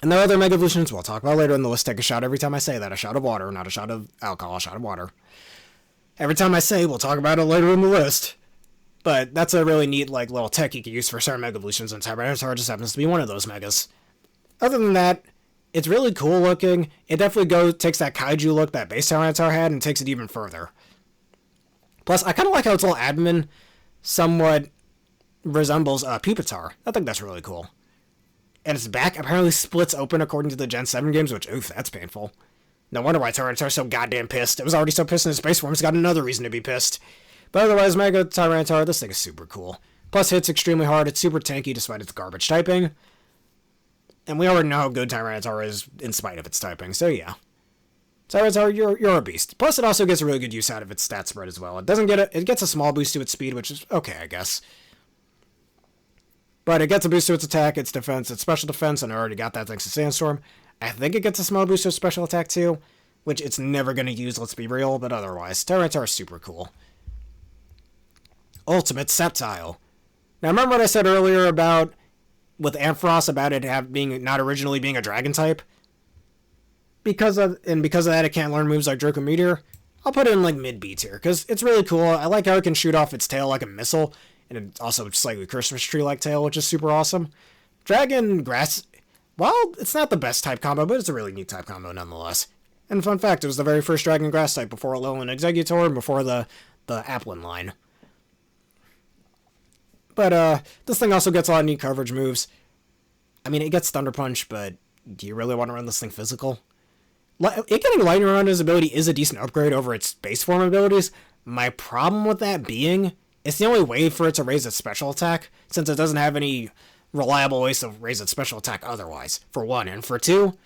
And there are other Mega Evolutions we'll talk about later in the list. Take a shot every time I say that. A shot of water, not a shot of alcohol, a shot of water. Every time I say, we'll talk about it later in the list. But that's a really neat, little tech you can use for certain Mega Evolutions, and Tyranitar just happens to be one of those Megas. Other than that, it's really cool looking. It definitely takes that Kaiju look that base Tyranitar had and takes it even further. Plus, I kind of like how its little abdomen somewhat resembles Pupitar. I think that's really cool. And its back apparently splits open according to the Gen 7 games, which, oof, that's painful. No wonder why Tyranitar's so goddamn pissed. It was already so pissed in its base form, it's got another reason to be pissed. But otherwise, Mega Tyranitar, this thing is super cool. Plus, hits extremely hard. It's super tanky despite its garbage typing. And we already know how good Tyranitar is in spite of its typing, so yeah. Tyranitar, you're a beast. Plus, it also gets a really good use out of its stat spread as well. It gets a small boost to its speed, which is okay, I guess. But it gets a boost to its attack, its defense, its special defense, and I already got that thanks to Sandstorm. I think it gets a small boost to its special attack too, which it's never going to use, let's be real, but otherwise, Tyranitar is super cool. Ultimate Sceptile. Now, remember what I said earlier about, with Ampharos, about it not originally being a dragon type? Because of that, it can't learn moves like Draco Meteor. I'll put it in mid B tier, because it's really cool. I like how it can shoot off its tail like a missile, and it's also slightly Christmas tree-like tail, which is super awesome. Dragon Grass, well, it's not the best type combo, but it's a really neat type combo nonetheless. And fun fact, it was the very first Dragon Grass type before Alolan Exeggutor and before the Applin line. But this thing also gets a lot of neat coverage moves. I mean, it gets Thunder Punch, but do you really want to run this thing physical? It getting Lightning Round as ability is a decent upgrade over its base form abilities. My problem with that being, it's the only way for it to raise its special attack, since it doesn't have any reliable ways to raise its special attack otherwise, for one. And for two,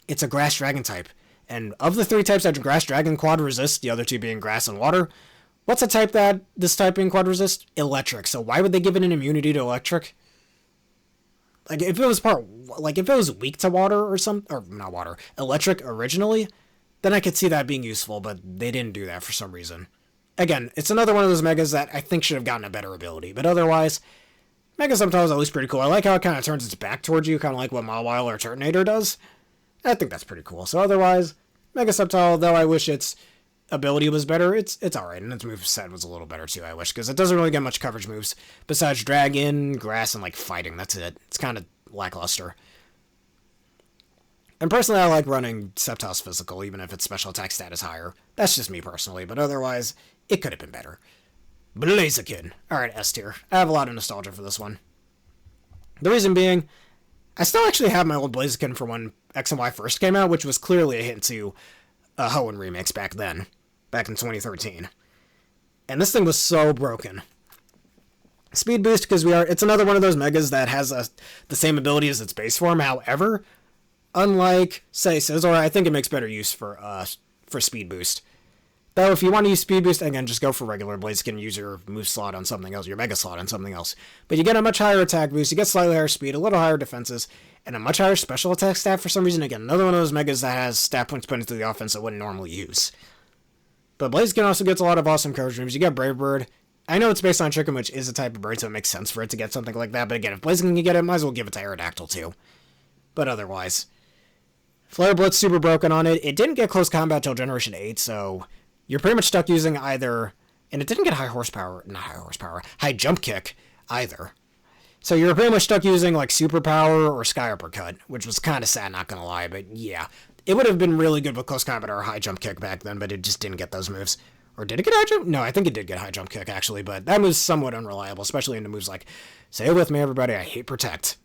it's a grass dragon type. And of the 3 types that grass dragon quad resist, the other 2 being grass and water, what's a type that this typing quad resist? Electric. So why would they give it an immunity to electric? Like, if it was weak to water or not water, electric originally, then I could see that being useful, but they didn't do that for some reason. Again, it's another one of those megas that I think should have gotten a better ability, but otherwise, Mega Subtile is at least pretty cool. I like how it kind of turns its back towards you, kind of like what Mawile or Turtonator does. I think that's pretty cool. So otherwise, Mega Subtile, though I wish its ability was better, it's alright, and its moveset was a little better too, I wish, because it doesn't really get much coverage moves besides Dragon, Grass, and like Fighting. That's it. It's kind of lackluster. And personally, I like running Sceptile's physical, even if its special attack stat is higher. That's just me personally, but otherwise, it could have been better. Blaziken. Alright, S tier. I have a lot of nostalgia for this one. The reason being, I still actually have my old Blaziken from when X and Y first came out, which was clearly a hint to a Hoenn remix back then, back in 2013. And this thing was so broken. Speed boost, because it's another one of those megas that has the same ability as its base form. However, unlike, say, Scizor, I think it makes better use for speed boost. Though, if you want to use speed boost, again, just go for regular Blaziken, use your move slot on something else, your mega slot on something else. But you get a much higher attack boost, you get slightly higher speed, a little higher defenses, and a much higher special attack stat for some reason. Again, another one of those megas that has stat points put into the offense that wouldn't normally use. But Blaziken also gets a lot of awesome coverage moves. You get Brave Bird. I know it's based on Chicken, which is a type of bird, so it makes sense for it to get something like that. But again, if Blaziken can get it, might as well give it to Aerodactyl too. But otherwise, Flare Blitz super broken on it. It didn't get close combat till Generation 8, so you're pretty much stuck using either, and it didn't get high jump kick either. So you're pretty much stuck using like superpower or sky uppercut, which was kind of sad, not gonna lie, but yeah. It would have been really good with close combat or high jump kick back then, but it just didn't get those moves. Or did it get high jump? No, I think it did get high jump kick actually, but that move's somewhat unreliable, especially into moves like, say it with me everybody, I hate Protect.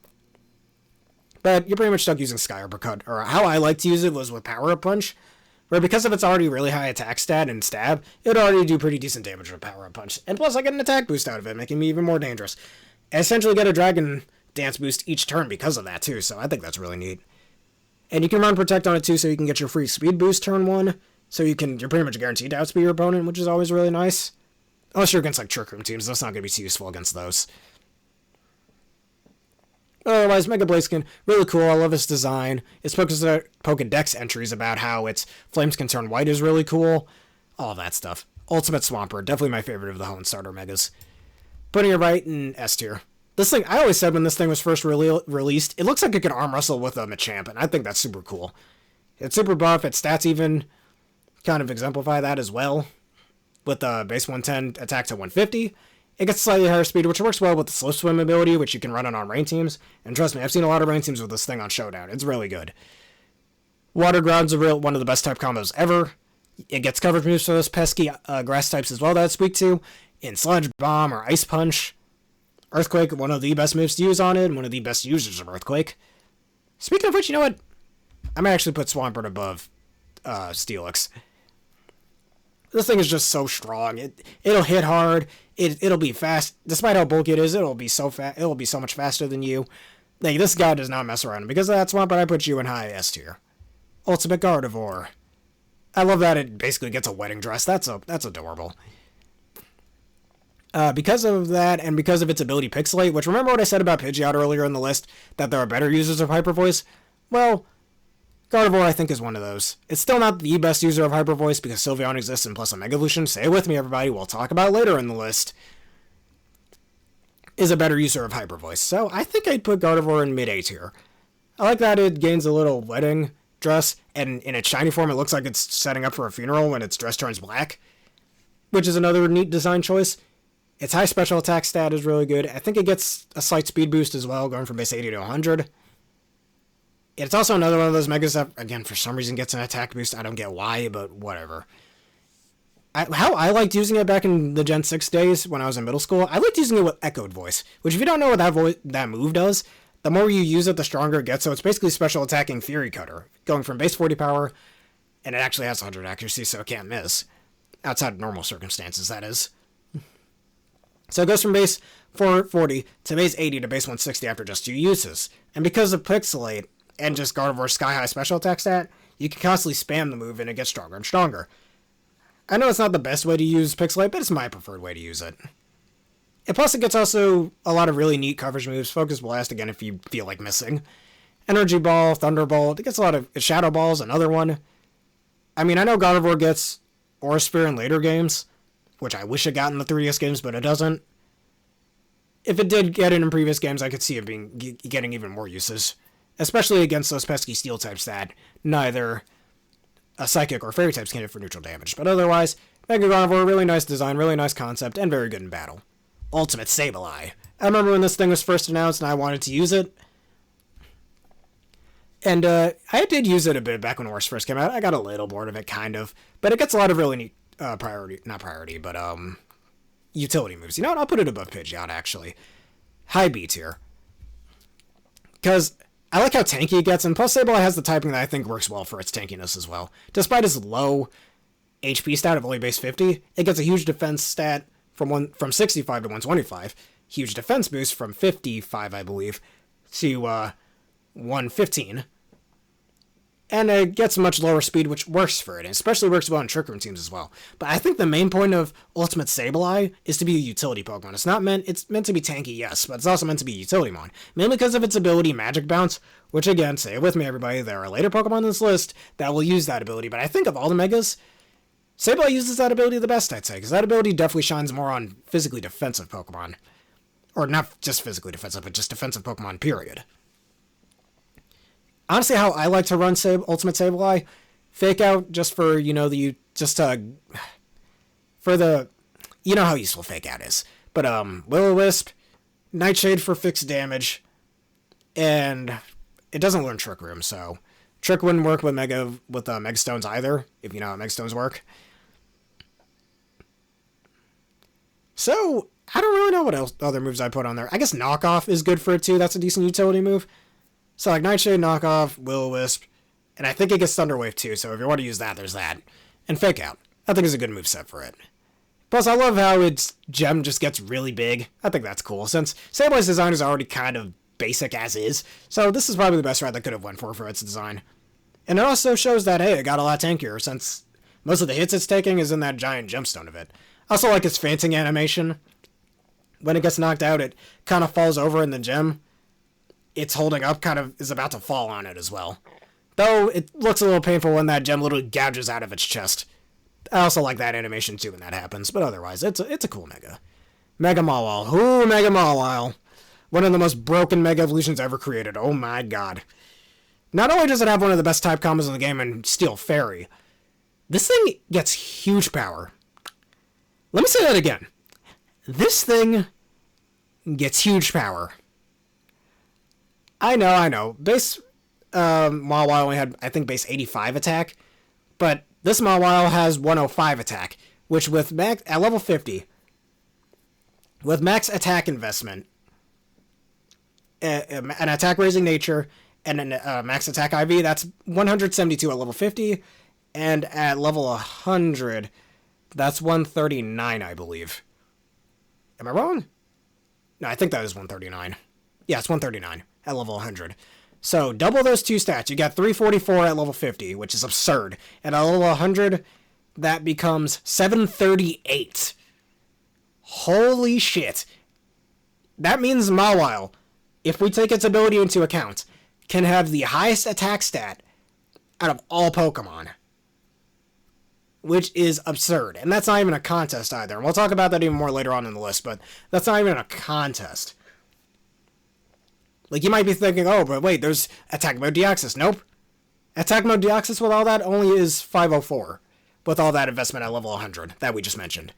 But you're pretty much stuck using sky uppercut, or how I like to use it was with Power Up Punch, where because of its already really high attack stat and stab, it would already do pretty decent damage with Power Up Punch. And plus I get an attack boost out of it, making me even more dangerous. I essentially get a Dragon Dance boost each turn because of that too, so I think that's really neat. And you can run Protect on it too, so you can get your free speed boost turn 1, so you're pretty much guaranteed to outspeed your opponent, which is always really nice. Unless you're against like Trick Room teams, that's not going to be too useful against those. Otherwise, Mega Blaziken, really cool. I love its design. Its Pokedex entries about how its Flames can turn white is really cool. All that stuff. Ultimate Swampert, definitely my favorite of the Hoenn starter megas. Putting it right in S tier. This thing, I always said when this thing was first released, it looks like it could arm wrestle with a Machamp, and I think that's super cool. It's super buff, its stats even kind of exemplify that as well. With the base 110 attack to 150. It gets slightly higher speed, which works well with the slow swim ability, which you can run it on rain teams. And trust me, I've seen a lot of rain teams with this thing on Showdown. It's really good. Water Ground's one of the best type combos ever. It gets coverage moves for those pesky grass types as well that it's weak to. In Sludge Bomb or Ice Punch. Earthquake, one of the best moves to use on it, and one of the best users of Earthquake. Speaking of which, you know what? I might actually put Swampert above Steelix. This thing is just so strong. It'll hit hard. It'll be fast. Despite how bulky it is, it'll be so fast. It'll be so much faster than you. Like, this guy does not mess around. And because of that, Swampert, I put you in high S tier. Ultimate Gardevoir. I love that it basically gets a wedding dress. That's adorable. Because of that, and because of its ability Pixelate, which remember what I said about Pidgeot earlier in the list, that there are better users of Hyper Voice? Well, Gardevoir, I think, is one of those. It's still not the best user of Hyper Voice because Sylveon exists and plus a Mega Evolution, say it with me everybody, we'll talk about later in the list, is a better user of Hyper Voice. So I think I'd put Gardevoir in mid-A tier. I like that it gains a little wedding dress, and in its shiny form it looks like it's setting up for a funeral when its dress turns black, which is another neat design choice. Its high special attack stat is really good. I think it gets a slight speed boost as well, going from base 80 to 100. It's also another one of those megas that, again, for some reason gets an attack boost. I don't get why, but whatever. How I liked using it back in the Gen 6 days when I was in middle school, I liked using it with Echoed Voice, which if you don't know what that move does, the more you use it, the stronger it gets. So it's basically special attacking Theory Cutter, going from base 40 power, and it actually has 100 accuracy, so it can't miss. Outside of normal circumstances, that is. So it goes from base 440 to base 80 to base 160 after just 2 uses. And because of Pixelate and just Gardevoir's Sky High special attack stat, you can constantly spam the move and it gets stronger and stronger. I know it's not the best way to use Pixelate, but it's my preferred way to use it. And plus it gets also a lot of really neat coverage moves. Focus Blast, again, if you feel like missing. Energy Ball, Thunderbolt, it gets a lot of Shadow Ball's another one. I mean, I know Gardevoir gets Aura Sphere in later games, which I wish it got in the 3DS games, but it doesn't. If it did get it in previous games, I could see it getting even more uses. Especially against those pesky Steel types that neither a Psychic or Fairy types can hit for neutral damage. But otherwise, Mega Gardevoir, really nice design, really nice concept, and very good in battle. Ultimate Sableye. I remember when this thing was first announced and I wanted to use it. And I did use it a bit back when Horse first came out. I got a little bored of it, kind of. But it gets a lot of really neat utility moves. You know what? I'll put it above Pidgeot, actually. High B tier. Because I like how tanky it gets, and plus Sableye has the typing that I think works well for its tankiness as well. Despite its low HP stat of only base 50, it gets a huge defense stat from 65 to 125. Huge defense boost from 55, I believe, to 115. And it gets much lower speed, which works for it, and especially works well in Trick Room teams as well. But I think the main point of Ultimate Sableye is to be a utility Pokemon. It's meant to be tanky, yes, but it's also meant to be a utility mon. Mainly because of its ability Magic Bounce, which again, say it with me everybody, there are later Pokemon on this list that will use that ability, but I think of all the Megas, Sableye uses that ability the best, I'd say, because that ability definitely shines more on physically defensive Pokemon. Or not just physically defensive, but just defensive Pokemon, period. Honestly, how I like to run Ultimate Sableye, Fake Out just for, you know, for the, you know how useful Fake Out is. But, Will-O-Wisp, Nightshade for fixed damage, and it doesn't learn Trick Room, so Trick wouldn't work with Mega Stones either, if you know how Mega Stones work. So, I don't really know what other moves I put on there. I guess Knockoff is good for it too, that's a decent utility move. So like Nightshade, Knockoff, Will-O-Wisp, and I think it gets Thunder Wave too, so if you want to use that, there's that. And Fake Out. I think is a good moveset for it. Plus, I love how its gem just gets really big. I think that's cool, since Sableye's design is already kind of basic as is, so this is probably the best route that could have went for its design. And it also shows that, hey, it got a lot tankier, since most of the hits it's taking is in that giant gemstone of it. I also like its fainting animation. When it gets knocked out, it kind of falls over in the gem. It's holding up kind of is about to fall on it as well. Though it looks a little painful when that gem literally gouges out of its chest. I also like that animation too when that happens, but otherwise, it's a cool Mega. Mega Mawile. Ooh, Mega Mawile. One of the most broken Mega Evolutions ever created. Oh my god. Not only does it have one of the best type combos in the game in Steel Fairy, this thing gets huge power. Let me say that again. This thing gets huge power. I know. Base Mawile only had, I think, base 85 attack, but this Mawile has 105 attack, which with max at level 50, with max attack investment, an attack raising nature, and a max attack IV, that's 172 at level 50, and at level 100, that's 139, I believe. Am I wrong? No, I think that is 139. Yeah, it's 139 at level 100. So, double those two stats. You got 344 at level 50, which is absurd. And at level 100, that becomes 738. Holy shit. That means Mawile, if we take its ability into account, can have the highest attack stat out of all Pokemon. Which is absurd. And that's not even a contest either. And we'll talk about that even more later on in the list, but that's not even a contest. Like, you might be thinking, oh, but wait, there's Attack Mode Deoxys. Nope. Attack Mode Deoxys with all that only is 504. With all that investment at level 100 that we just mentioned.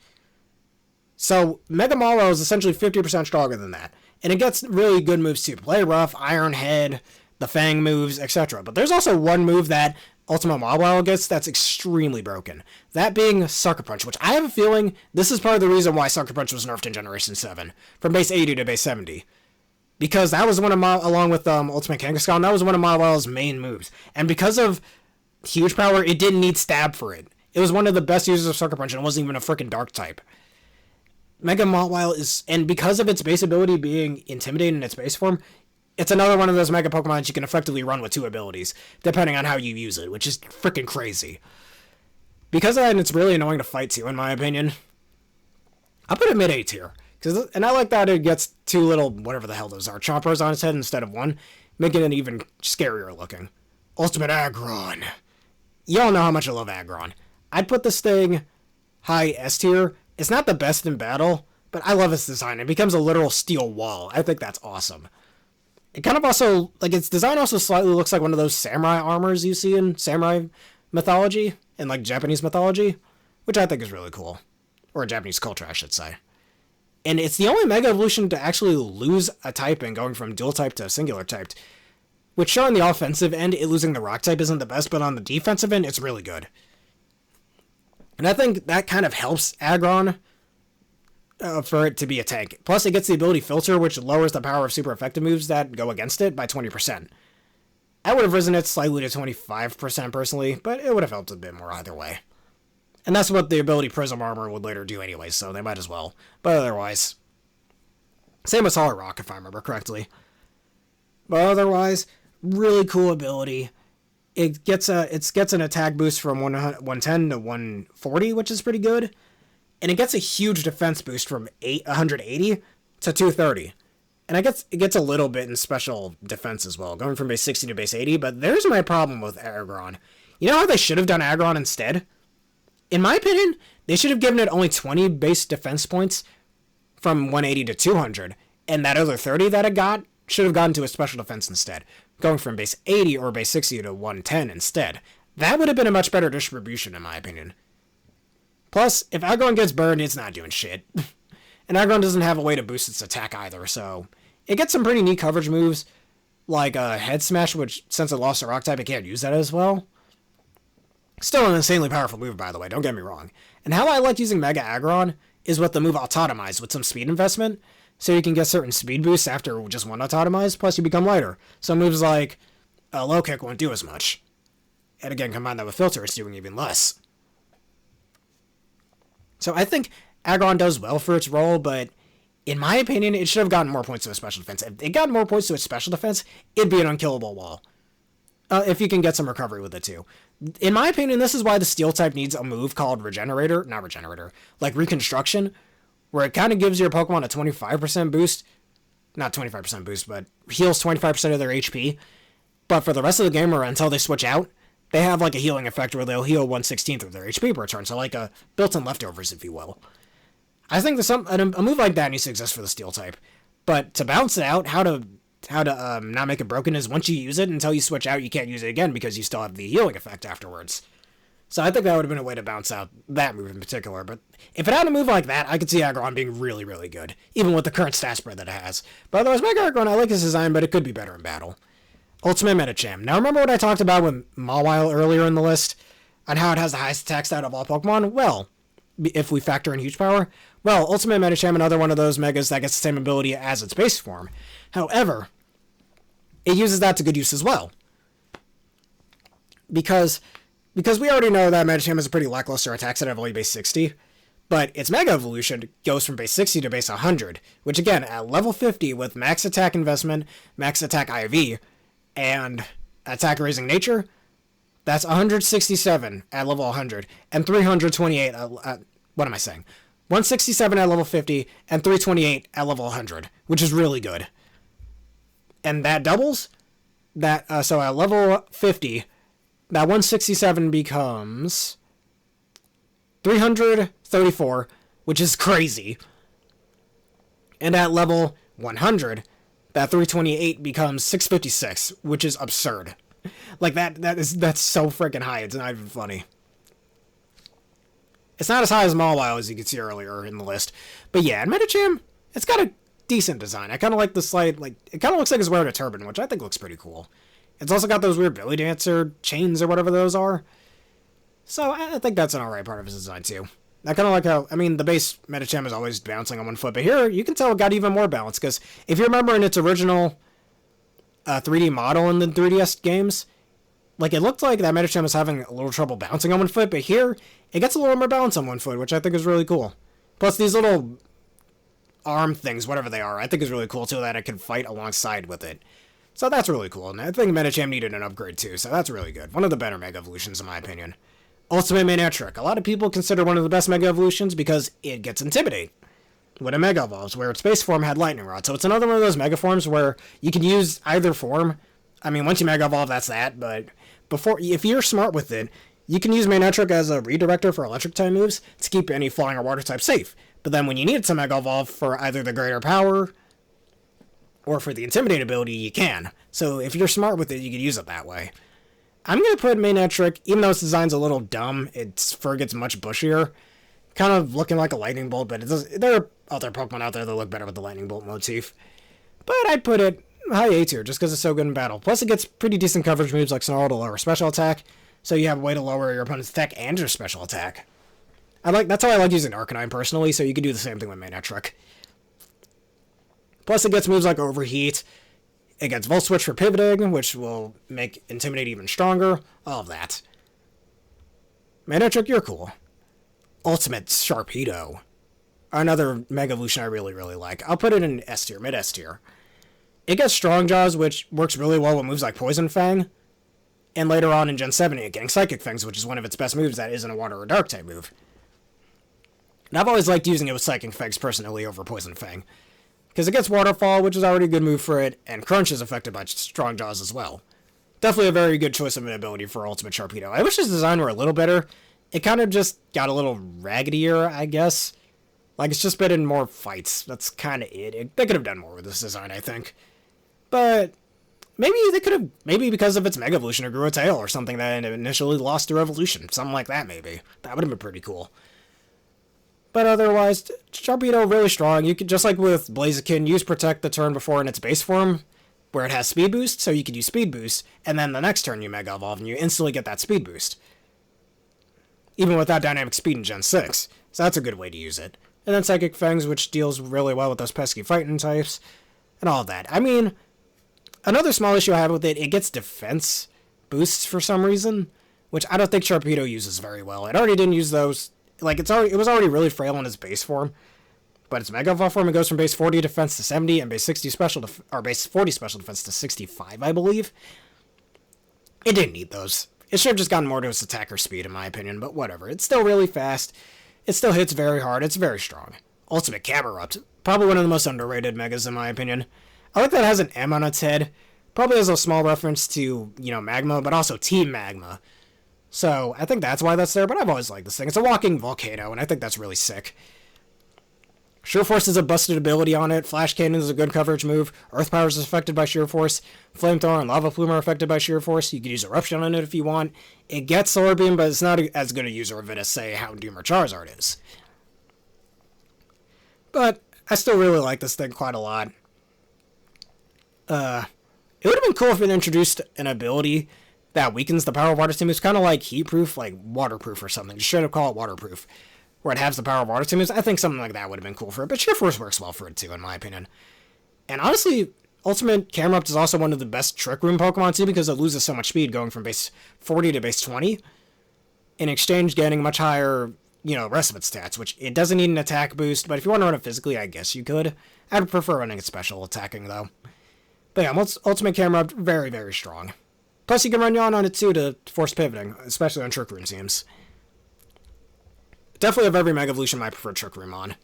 So, Mega Mawile is essentially 50% stronger than that. And it gets really good moves too. Play Rough, Iron Head, the Fang moves, etc. But there's also one move that Ultimate Mawile gets that's extremely broken. That being Sucker Punch, which I have a feeling this is part of the reason why Sucker Punch was nerfed in Generation 7. From base 80 to base 70. Because that was one of along with Ultimate Kangaskhan, that was one of Mawile's main moves. And because of huge power, it didn't need Stab for it. It was one of the best uses of Sucker Punch, and it wasn't even a freaking Dark type. Mega Mawile is, and because of its base ability being intimidating in its base form, it's another one of those Mega Pokemon that you can effectively run with 2 abilities, depending on how you use it, which is freaking crazy. Because of that, it's really annoying to fight too, in my opinion. I'll put it mid-A tier. And I like that it gets 2 little, whatever the hell those are, chompers on its head instead of 1, making it even scarier looking. Ultimate Aggron. Y'all know how much I love Aggron. I'd put this thing high S tier. It's not the best in battle, but I love its design. It becomes a literal steel wall. I think that's awesome. It kind of also, like, its design also slightly looks like one of those samurai armors you see in samurai mythology, in, like, Japanese mythology, which I think is really cool. Or Japanese culture, I should say. And it's the only Mega Evolution to actually lose a type and going from dual type to singular typed. Which, sure, on the offensive end, it losing the rock type isn't the best, but on the defensive end, it's really good. And I think that kind of helps Aggron for it to be a tank. Plus, it gets the ability Filter, which lowers the power of super effective moves that go against it by 20%. I would have risen it slightly to 25% personally, but it would have helped a bit more either way. And that's what the ability Prism Armor would later do anyway, so they might as well. But otherwise, same with Solid Rock if I remember correctly. But otherwise, really cool ability. It gets an attack boost from 110 to 140, which is pretty good. And it gets a huge defense boost from 180 to 230. And it gets a little bit in special defense as well, going from base 60 to base 80. But there's my problem with Aggron. You know how they should have done Aggron instead? In my opinion, they should have given it only 20 base defense points from 180 to 200. And that other 30 that it got should have gone to a special defense instead, going from base 80 or base 60 to 110 instead. That would have been a much better distribution, in my opinion. Plus, if Aggron gets burned, it's not doing shit. And Aggron doesn't have a way to boost its attack either, so it gets some pretty neat coverage moves, like Head Smash, which, since it lost a rock type, it can't use that as well. Still an insanely powerful move, by the way, don't get me wrong. And how I like using Mega Aggron is with the move Autotomize with some speed investment, so you can get certain speed boosts after just one Autotomize, plus you become lighter. Some moves like Low Kick won't do as much. And again, combine that with Filter, it's doing even less. So I think Aggron does well for its role, but in my opinion, it should have gotten more points to its special defense. If it got more points to its special defense, it'd be an unkillable wall. If you can get some recovery with it too. In my opinion, this is why the Steel type needs a move called like Reconstruction, where it kind of gives your Pokemon a 25% boost. Not 25% boost, but heals 25% of their HP. But for the rest of the game, or until they switch out, they have like a healing effect where they'll heal 1/16 of their HP per turn. So like a built-in leftovers, if you will. I think a move like that needs to exist for the Steel type. But to balance it out, how to not make it broken is once you use it, until you switch out, you can't use it again because you still have the healing effect afterwards. So I think that would have been a way to bounce out that move in particular. But if it had a move like that, I could see Aggron being really, really good, even with the current stat spread that it has. But otherwise, Mega Aggron, I like his design, but it could be better in battle. Ultimate Medicham. Now remember what I talked about with Mawile earlier in the list? On how it has the highest attack stat of all Pokemon? Well, if we factor in huge power, well, Ultimate Medicham, another one of those Megas that gets the same ability as its base form. However, it uses that to good use as well. Because we already know that Medicham has a pretty lackluster attack stat of only base 60, but its Mega Evolution goes from base 60 to base 100, which again, at level 50 with max attack investment, max attack IV, and attack raising nature, that's 167 at level 100, and 328 what am I saying? 167 at level 50, and 328 at level 100, which is really good. And that doubles, so at level 50, that 167 becomes 334, which is crazy. And at level 100, that 328 becomes 656, which is absurd. Like, that's so freaking high, it's not even funny. It's not as high as Mawile, as you could see earlier in the list. But yeah, and Medicham, it's got a decent design. I kind of like the slight, it kind of looks like it's wearing a turban, which I think looks pretty cool. It's also got those weird belly dancer chains or whatever those are. So I think that's an alright part of his design too. I kind of like how, the base Medicham is always bouncing on one foot, but here you can tell it got even more balance, because if you remember in its original 3D model in the 3DS games, it looked like that Medicham was having a little trouble bouncing on one foot, but here it gets a little more balance on one foot, which I think is really cool. Plus these little arm things, whatever they are, I think is really cool too, that I can fight alongside with it. So that's really cool, and I think Medicham needed an upgrade too, so that's really good. One of the better Mega Evolutions in my opinion. Ultimate Manectric. A lot of people consider one of the best Mega Evolutions because it gets Intimidate when it Mega Evolves, where its base form had Lightning Rod. So it's another one of those Mega Forms where you can use either form. I mean, once you Mega Evolve, that's that, but if you're smart with it, you can use Manectric as a redirector for electric type moves to keep any flying or water type safe. But then when you need it to Mega Evolve for either the greater power or for the Intimidate ability, you can. So if you're smart with it, you can use it that way. I'm going to put Manectric, even though its design's a little dumb, its fur gets much bushier, kind of looking like a lightning bolt, but there are other Pokemon out there that look better with the lightning bolt motif. But I'd put it high A tier, just because it's so good in battle. Plus it gets pretty decent coverage moves like Snarl to lower special attack, so you have a way to lower your opponent's attack and your special attack. That's how I like using Arcanine personally, so you can do the same thing with Manectric. Plus it gets moves like Overheat. It gets Volt Switch for pivoting, which will make Intimidate even stronger. All of that. Manectric, you're cool. Ultimate Sharpedo. Another Mega Evolution I really, really like. I'll put it in S tier, mid S tier. It gets Strong Jaws, which works really well with moves like Poison Fang. And later on in Gen 7, it getting Psychic Fangs, which is one of its best moves that isn't a Water or Dark type move. And I've always liked using it with Psychic Fangs personally over Poison Fang. Because it gets Waterfall, which is already a good move for it, and Crunch is affected by Strong Jaws as well. Definitely a very good choice of an ability for Ultimate Sharpedo. I wish his design were a little better. It kind of just got a little raggedier, I guess. Like, it's just been in more fights. That's kind of it. They could have done more with this design, I think. But maybe they could have, maybe because of its Mega Evolution, it grew a tail or something that initially lost through evolution. Something like that, maybe. That would have been pretty cool. But otherwise, Sharpedo really strong. You could, just like with Blaziken, use Protect the turn before in its base form, where it has Speed Boost, so you could use Speed Boost, and then the next turn you Mega Evolve, and you instantly get that Speed Boost. Even without Dynamic Speed in Gen 6. So that's a good way to use it. And then Psychic Fangs, which deals really well with those pesky fighting types, and all of that. I mean, another small issue I have with it, it gets defense boosts for some reason, which I don't think Sharpedo uses very well. It already didn't use those. Like, it was already really frail in its base form, but its Mega Evolve form, it goes from base 40 defense to 70, and base 60 special or base 40 special defense to 65, I believe. It didn't need those. It should have just gotten more to its attacker speed, in my opinion, but whatever. It's still really fast. It still hits very hard. It's very strong. Ultimate Cabarupt. Probably one of the most underrated Megas, in my opinion. I like that it has an M on its head. Probably has a small reference to, Magma, but also Team Magma. So, I think that's why that's there, but I've always liked this thing. It's a walking volcano, and I think that's really sick. Sheer Force is a busted ability on it. Flash Cannon is a good coverage move. Earth Power is affected by Sheer Force. Flamethrower and Lava Plume are affected by Sheer Force. You can use Eruption on it if you want. It gets Solar Beam, but it's not as good a user of it as, say, Houndoom or Charizard is. But I still really like this thing quite a lot. It would have been cool if it introduced an ability that weakens the power of water type moves, kind of like Heat Proof, like Waterproof or something. Just straight up call it Waterproof, where it has the power of water type moves. I think something like that would have been cool for it, but Sheer Force works well for it too, in my opinion. And honestly, Ultimate Camerupt is also one of the best Trick Room Pokemon too, because it loses so much speed going from base 40 to base 20, in exchange getting much higher, rest of its stats, which it doesn't need an attack boost, but if you want to run it physically, I guess you could. I'd prefer running it special attacking, though. But yeah, Ultimate Camerupt, very, very strong. Plus, you can run Yawn on it, too, to force pivoting, especially on Trick Room teams. Definitely of every Mega Evolution, I prefer Trick Room on.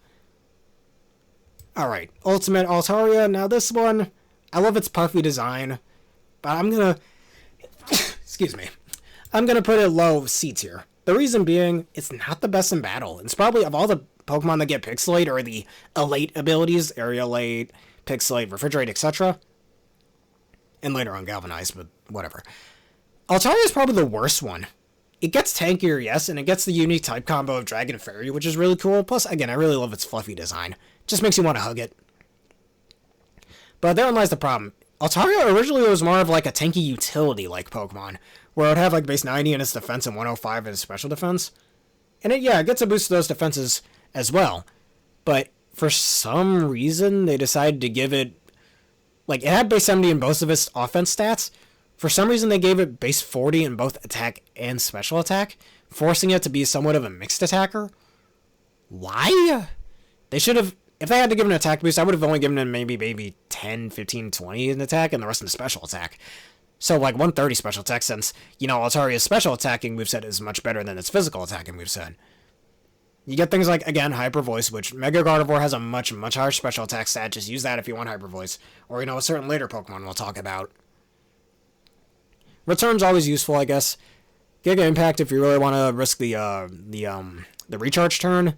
Alright, Ultimate Altaria. Now, this one, I love its puffy design, but I'm gonna... excuse me. I'm gonna put it low C tier. The reason being, it's not the best in battle. It's probably, of all the Pokemon that get Pixelate, or the Elate abilities, Aerialate, Pixelate, Refrigerate, etc., and later on Galvanize, but whatever. Altaria is probably the worst one. It gets tankier, yes, and it gets the unique type combo of Dragon and Fairy, which is really cool. Plus, again, I really love its fluffy design. Just makes you want to hug it. But therein lies the problem. Altaria originally was more of like a tanky utility-like Pokemon, where it would have like base 90 in its defense and 105 in its special defense. And it gets a boost to those defenses as well. But for some reason, they decided to give it... Like, it had base 70 in both of its offense stats. For some reason, they gave it base 40 in both attack and special attack, forcing it to be somewhat of a mixed attacker. Why? They should have... if they had to give an attack boost, I would have only given him maybe 10, 15, 20 in attack, and the rest in special attack. So, like, 130 special attack, since, you know, Altaria's special attacking moveset is much better than its physical attacking moveset. You get things like, again, Hyper Voice, which Mega Gardevoir has a much higher special attack stat. Just use that if you want Hyper Voice. Or, you know, a certain later Pokemon we'll talk about. Return's always useful, I guess. Giga Impact if you really want to risk the recharge turn.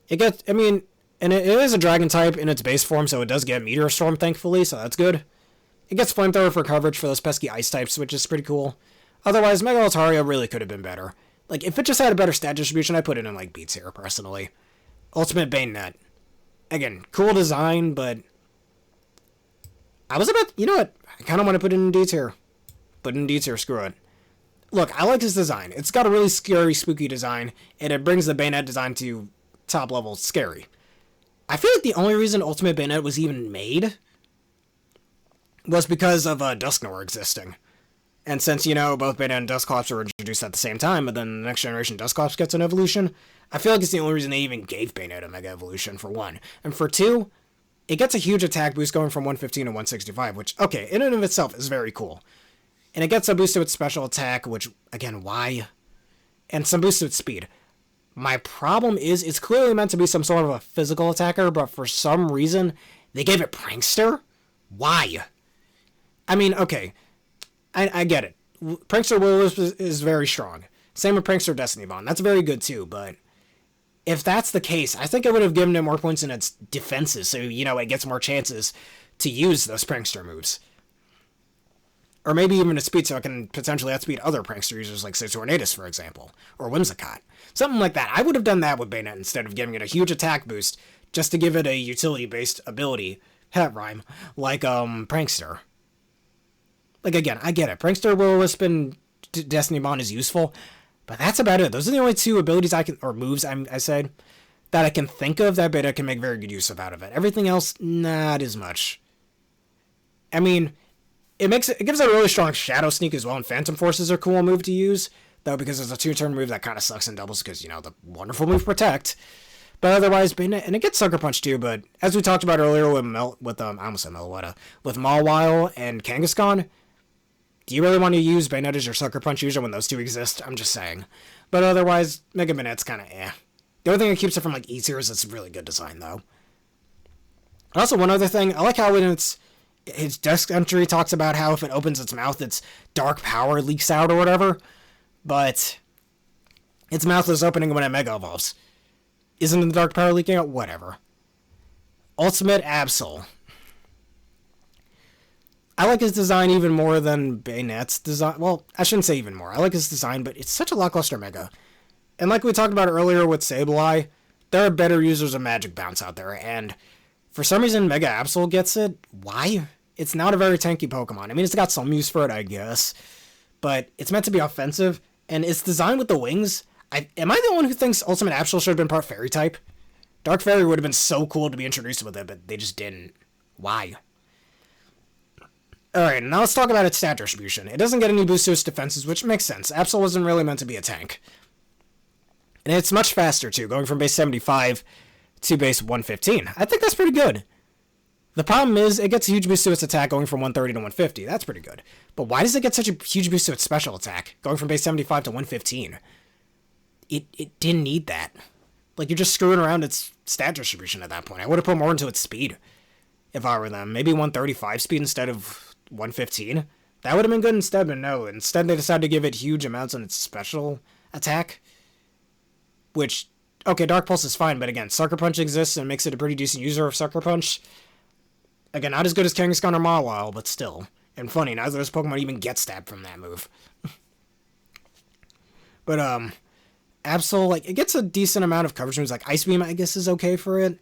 It gets, I mean, and it is a Dragon type in its base form, so it does get Meteor Storm, thankfully, so that's good. It gets Flamethrower for coverage for those pesky Ice types, which is pretty cool. Otherwise, Mega Altaria really could have been better. Like, if it just had a better stat distribution, I'd put it in, like, B tier, personally. Ultimate Bayonet. Again, cool design, but I was about, you know what? I kind of want to put it in D tier. Put it in D tier, screw it. Look, I like his design. It's got a really scary, spooky design, and it brings the Bayonet design to top level scary. I feel like the only reason Ultimate Bayonet was even made was because of Dusknoir existing. And since, you know, both Bayonet and Dusclops were introduced at the same time, but then the next generation Dusclops gets an evolution, I feel like it's the only reason they even gave Bayonet a Mega Evolution, for one. And for two, it gets a huge attack boost going from 115 to 165, which, okay, in and of itself is very cool. And it gets a boost to its special attack, which, again, why? And some boost to its speed. My problem is, it's clearly meant to be some sort of a physical attacker, but for some reason, they gave it Prankster? Why? I mean, okay, I get it. Prankster Will-O-Wisp is very strong. Same with Prankster Destiny Bond. That's very good too, but if that's the case, I think I would have given it more points in its defenses, so, you know, it gets more chances to use those Prankster moves. Or maybe even its speed, so it can potentially outspeed other Prankster users, like, say, Tornadus, for example, or Whimsicott. Something like that. I would have done that with Bayonet instead of giving it a huge attack boost, just to give it a utility-based ability, rhyme, like, Prankster. Like, again, I get it. Prankster, Will-O-Wisp, and Destiny Bond is useful, but that's about it. Those are the only two abilities or moves, I said, that I can think of that Beta can make very good use of out of it. Everything else, not as much. I mean, it gives it a really strong Shadow Sneak as well, and Phantom Force is a cool move to use, though, because it's a 2-turn move that kind of sucks in doubles, because, you know, the wonderful move Protect. But otherwise, Bayonet, and it gets Sucker Punch too, but as we talked about earlier with I almost said Meloetta, with Mawile and Kangaskhan, do you really want to use Bayonet as your Sucker Punch user when those two exist? I'm just saying. But otherwise, Mega Bayonet's kind of eh. The only thing that keeps it from, like, E tier is it's really good design, though. Also, one other thing, I like how in his desk entry talks about how if it opens its mouth, its dark power leaks out or whatever, but its mouth is opening when it Mega Evolves. Isn't the dark power leaking out? Whatever. Ultimate Absol. I like his design even more than Bayonet's design. Well, I shouldn't say even more. I like his design, but it's such a lackluster Mega. And like we talked about earlier with Sableye, there are better users of Magic Bounce out there, and for some reason Mega Absol gets it. Why? It's not a very tanky Pokemon. I mean, it's got some use for it, I guess, but it's meant to be offensive, and its design with the wings. Am I the one who thinks Ultimate Absol should have been part Fairy type? Dark Fairy would have been so cool to be introduced with it, but they just didn't. Why? Alright, now let's talk about its stat distribution. It doesn't get any boost to its defenses, which makes sense. Absol wasn't really meant to be a tank. And it's much faster, too, going from base 75 to base 115. I think that's pretty good. The problem is, it gets a huge boost to its attack going from 130 to 150. That's pretty good. But why does it get such a huge boost to its special attack, going from base 75 to 115? It didn't need that. Like, you're just screwing around its stat distribution at that point. I would have put more into its speed if I were them. Maybe 135 speed instead of 115. That would have been good instead, but no. Instead, they decided to give it huge amounts on its special attack. Which, okay, Dark Pulse is fine, but again, Sucker Punch exists and makes it a pretty decent user of Sucker Punch. Again, not as good as Kangaskhan or Mawile, but still. And funny, neither of those Pokemon even get stabbed from that move. But, Absol, like, it gets a decent amount of coverage moves, like Ice Beam, I guess, is okay for it.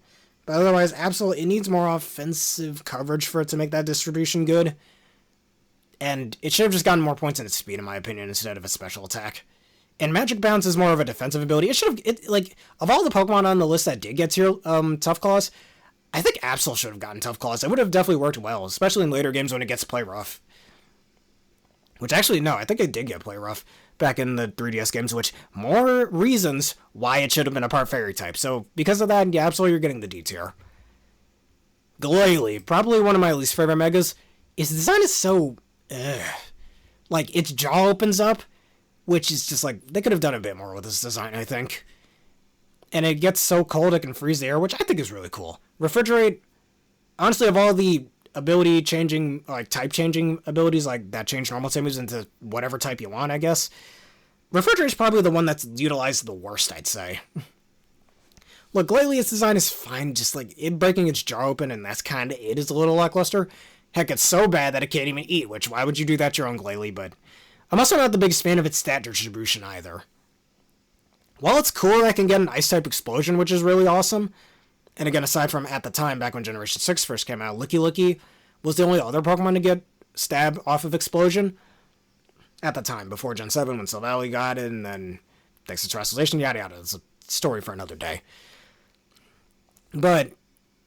But otherwise, Absol, it needs more offensive coverage for it to make that distribution good. And it should have just gotten more points in its speed, in my opinion, instead of a special attack. And Magic Bounce is more of a defensive ability. It should have, like, of all the Pokemon on the list that did get tier, Tough Claws, I think Absol should have gotten Tough Claws. It would have definitely worked well, especially in later games when it gets to play rough. Which actually, no, I think it did get play rough back in the 3DS games, which more reasons why it should have been a part fairy type. So because of that, yeah, absolutely you're getting the D tier. Glalie, probably one of my least favorite megas. Its design is so, like, its jaw opens up, which is just like, they could have done a bit more with this design, I think. And it gets so cold it can freeze the air, which I think is really cool. Refrigerate, honestly, of all the ability changing, like type changing abilities, like that change normal type moves into whatever type you want, I guess. Refrigerate is probably the one that's utilized the worst, I'd say. Look, Glalie, its design is fine, just like it breaking its jaw open, and that's kind of it, is a little lackluster. Heck, it's so bad that it can't even eat, which why would you do that to your own Glalie? But I'm also not the biggest fan of its stat distribution either. While it's cool, I can get an Ice-type Explosion, which is really awesome. And again, aside from at the time, back when Generation 6 first came out, Licky was the only other Pokemon to get Stab off of Explosion. At the time, before Gen 7, when Silvally got it, and then thanks to Terrestrialization, yada yada. It's a story for another day. But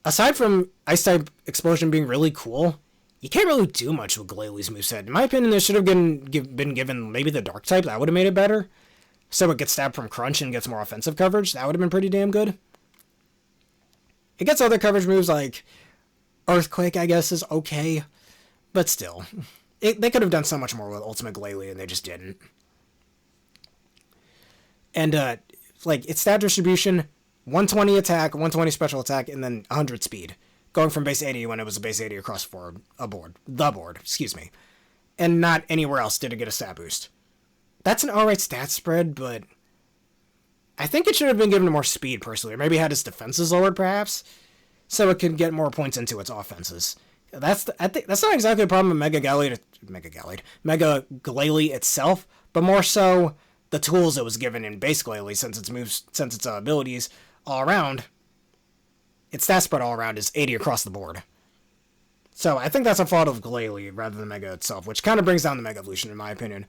aside from Ice-type Explosion being really cool, you can't really do much with Glalie's moveset. In my opinion, this should have been given maybe the Dark type. That would have made it better. So it gets stabbed from Crunch and gets more offensive coverage. That would have been pretty damn good. It gets other coverage moves like Earthquake, I guess, is okay. But still, they could have done so much more with Ultimate Glalie, and they just didn't. And, like, its stat distribution, 120 attack, 120 special attack, and then 100 speed. Going from base 80 when it was a base 80 across the board, excuse me. And not anywhere else did it get a stat boost. That's an alright stat spread, but I think it should have been given more speed, personally. Or maybe had its defenses lowered, perhaps, so it could get more points into its offenses. I think that's not exactly a problem with Mega Glalie itself, but more so the tools it was given in base Glalie, since its abilities all around, its stat spread all around is 80 across the board. So I think that's a fault of Glalie rather than Mega itself, which kind of brings down the Mega Evolution, in my opinion.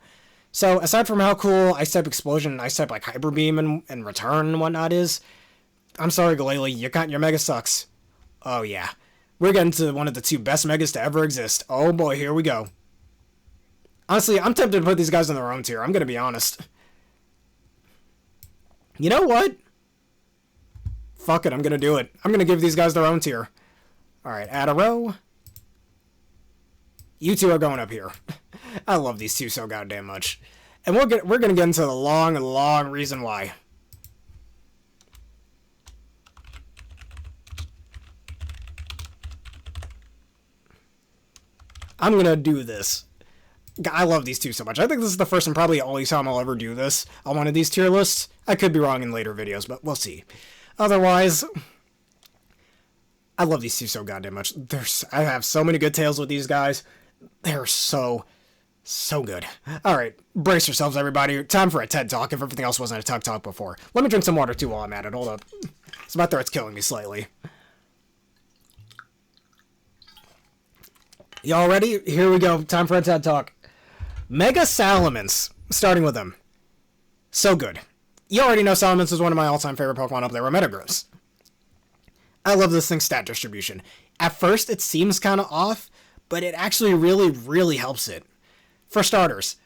So, aside from how cool Ice-type Explosion and Ice-type, like, Hyper Beam and Return and whatnot is, I'm sorry, Glalie, your Mega sucks. Oh, yeah. We're getting to one of the two best Megas to ever exist. Oh, boy, here we go. Honestly, I'm tempted to put these guys in their own tier. I'm gonna be honest. You know what? Fuck it, I'm gonna do it. I'm gonna give these guys their own tier. Alright, add a row. You two are going up here. I love these two so goddamn much. And we're gonna get into the long reason why. I'm gonna do this. I love these two so much. I think this is the first and probably only time I'll ever do this on one of these tier lists. I could be wrong in later videos, but we'll see. Otherwise, I love these two so goddamn much. I have so many good tales with these guys. They're so good. Alright, brace yourselves, everybody. Time for a TED Talk, if everything else wasn't a TED Talk before. Let me drink some water, too, while I'm at it. Hold up. So my throat's killing me slightly. Y'all ready? Here we go. Time for a TED Talk. Mega Salamence. Starting with them. So good. You already know Salamence is one of my all-time favorite Pokemon up there with Metagross. I love this thing's stat distribution. At first, it seems kind of off, but it actually really helps it. For starters,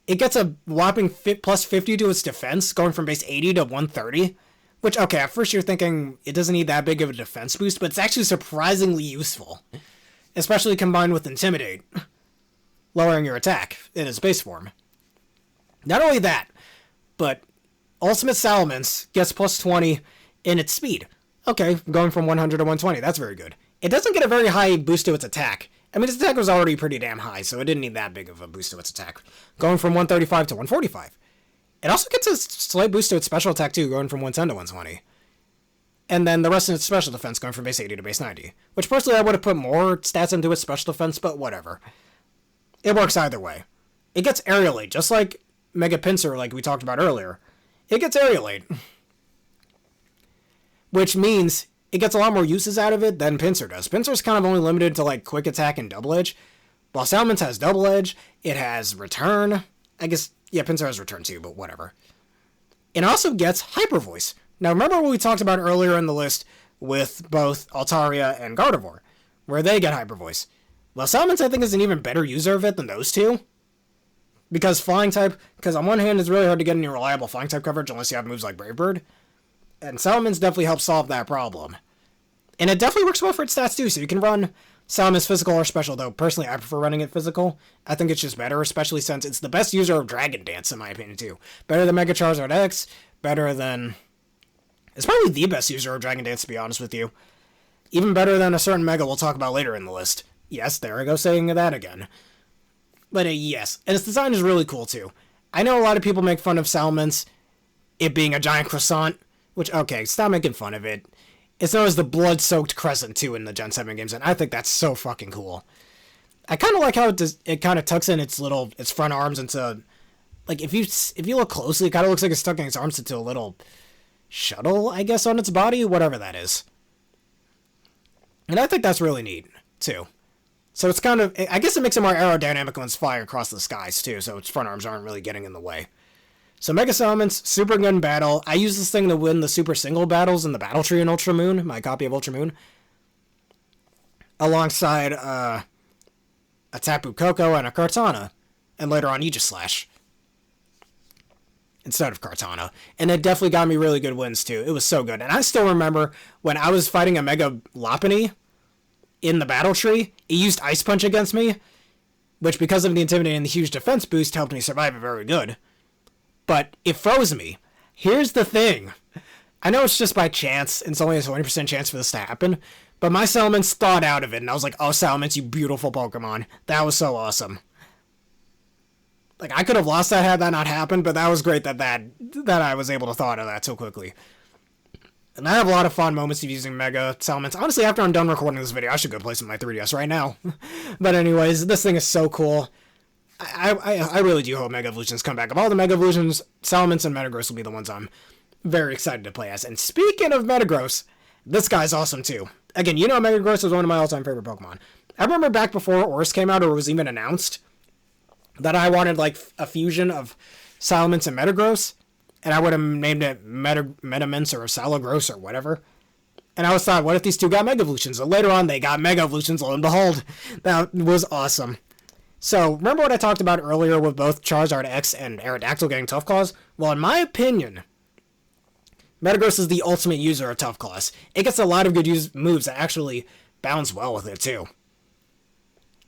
it gets a whopping plus 50 to its defense, going from base 80 to 130. Which, okay, at first you're thinking it doesn't need that big of a defense boost, but it's actually surprisingly useful. Especially combined with Intimidate, lowering your attack in its base form. Not only that, but Ultimate Salamence gets plus 20 in its speed. Okay, going from 100 to 120, that's very good. It doesn't get a very high boost to its attack. I mean, its attack was already pretty damn high, so it didn't need that big of a boost to its attack. Going from 135 to 145. It also gets a slight boost to its special attack too, going from 110 to 120. And then the rest of its special defense going from base 80 to base 90. Which personally I would have put more stats into its special defense, but whatever. It works either way. It gets Aerial Aid, just like Mega Pinsir, like we talked about earlier. It gets Aerial Aid. Which means it gets a lot more uses out of it than Pinsir does. Pinsir's kind of only limited to like Quick Attack and Double Edge. While Salamence has Double Edge, it has Return. I guess, yeah, Pinsir has Return too, but whatever. It also gets Hyper Voice. Now remember what we talked about earlier in the list with both Altaria and Gardevoir, where they get Hyper Voice. Well, Salamence I think is an even better user of it than those two. Because flying type, because on one hand, it's really hard to get any reliable flying type coverage unless you have moves like Brave Bird. And Salamence definitely helps solve that problem. And it definitely works well for its stats too, so you can run Salamence physical or special, though personally I prefer running it physical. I think it's just better, especially since it's the best user of Dragon Dance, in my opinion, too. Better than Mega Charizard X, better than... It's probably the best user of Dragon Dance, to be honest with you. Even better than a certain Mega we'll talk about later in the list. Yes, there I go saying that again. But yes, and its design is really cool, too. I know a lot of people make fun of Salamence, it being a giant croissant, which, okay, stop making fun of it. It's known as the blood-soaked crescent, too, in the Gen 7 games, and I think that's so fucking cool. I kind of like how it kind of tucks in its front arms into... Like, if you look closely, it kind of looks like it's tucking its arms into a little shuttle, I guess, on its body, whatever that is. And I think that's really neat, too. So it's kind of... I guess it makes it more aerodynamic when it's flying across the skies, too, so its front arms aren't really getting in the way. So Mega Salamence, super good in battle. I use this thing to win the super single battles in the Battle Tree in Ultra Moon, my copy of Ultra Moon. Alongside a Tapu Koko and a Kartana. And later on Aegislash. Instead of Kartana. And it definitely got me really good wins too. It was so good. And I still remember when I was fighting a Mega Lopunny in the Battle Tree, it used Ice Punch against me. Which, because of the Intimidate and the huge defense boost, helped me survive it very good. But it froze me. Here's the thing. I know it's just by chance, and it's only a 20% chance for this to happen, but my Salamence thawed out of it, and I was like, oh, Salamence, you beautiful Pokemon. That was so awesome. Like, I could have lost that had that not happened, but that was great that I was able to thaw out of that so quickly. And I have a lot of fond moments of using Mega Salamence. Honestly, after I'm done recording this video, I should go play some of my 3DS right now. But anyways, this thing is so cool. I really do hope Mega Evolutions come back. Of all the Mega Evolutions, Salamence and Metagross will be the ones I'm very excited to play as. And speaking of Metagross, this guy's awesome too. Again, you know Metagross is one of my all-time favorite Pokemon. I remember back before Oris came out, or was even announced, that I wanted like a fusion of Salamence and Metagross, and I would have named it Metamence or Salagross or whatever. And I always thought, what if these two got Mega Evolutions? And later on, they got Mega Evolutions, lo and behold. That was awesome. So, remember what I talked about earlier with both Charizard X and Aerodactyl getting Tough Claws? Well, in my opinion, Metagross is the ultimate user of Tough Claws. It gets a lot of good moves that actually balance well with it, too.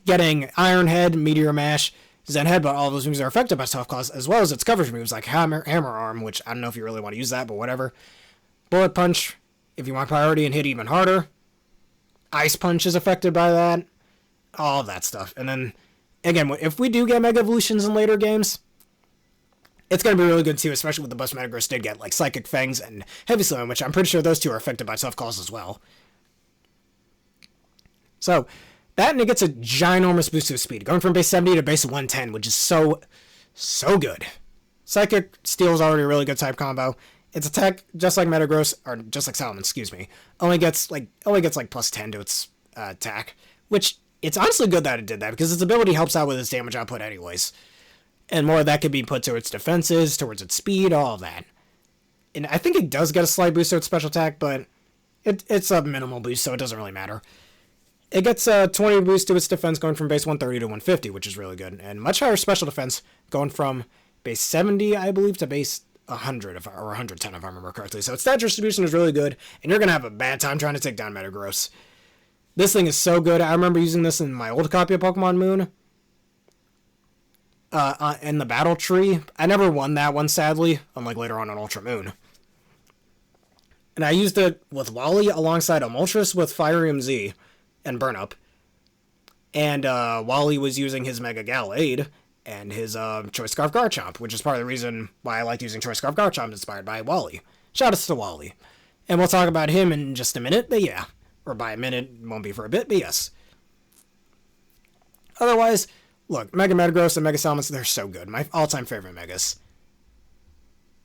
Getting Iron Head, Meteor Mash, Zen Headbutt, all those moves are affected by Tough Claws, as well as its coverage moves like Hammer Arm, which I don't know if you really want to use that, but whatever. Bullet Punch, if you want priority and hit even harder. Ice Punch is affected by that. All of that stuff. And then... Again, if we do get Mega Evolutions in later games, it's going to be really good too, especially with the bust Metagross did get, like Psychic Fangs and Heavy Slam, which I'm pretty sure those two are affected by Tough Claws as well. So, that and it gets a ginormous boost to speed, going from base 70 to base 110, which is so good. Psychic Steel is already a really good type combo. Its attack, just like Metagross, or just like Salamence, excuse me, only gets like plus 10 to its attack, which... It's honestly good that it did that, because its ability helps out with its damage output anyways. And more of that could be put to its defenses, towards its speed, all of that. And I think it does get a slight boost to its special attack, but it's a minimal boost, so it doesn't really matter. It gets a 20 boost to its defense going from base 130 to 150, which is really good. And much higher special defense going from base 70, I believe, to base 100 or 110 if I remember correctly. So its stat distribution is really good, and you're going to have a bad time trying to take down Metagross. This thing is so good. I remember using this in my old copy of Pokemon Moon. In the Battle Tree. I never won that one, sadly, unlike later on in Ultra Moon. And I used it with Wally alongside a Moltres with Firium Z and Burn Up. And Wally was using his Mega Gallade and his Choice Scarf Garchomp, which is part of the reason why I liked using Choice Scarf Garchomp, inspired by Wally. Shoutouts to Wally. And we'll talk about him in just a minute, but yeah. Or by a minute, won't be for a bit, but yes. Otherwise, look, Mega Metagross and Mega Salamence, they're so good. My all-time favorite Megas.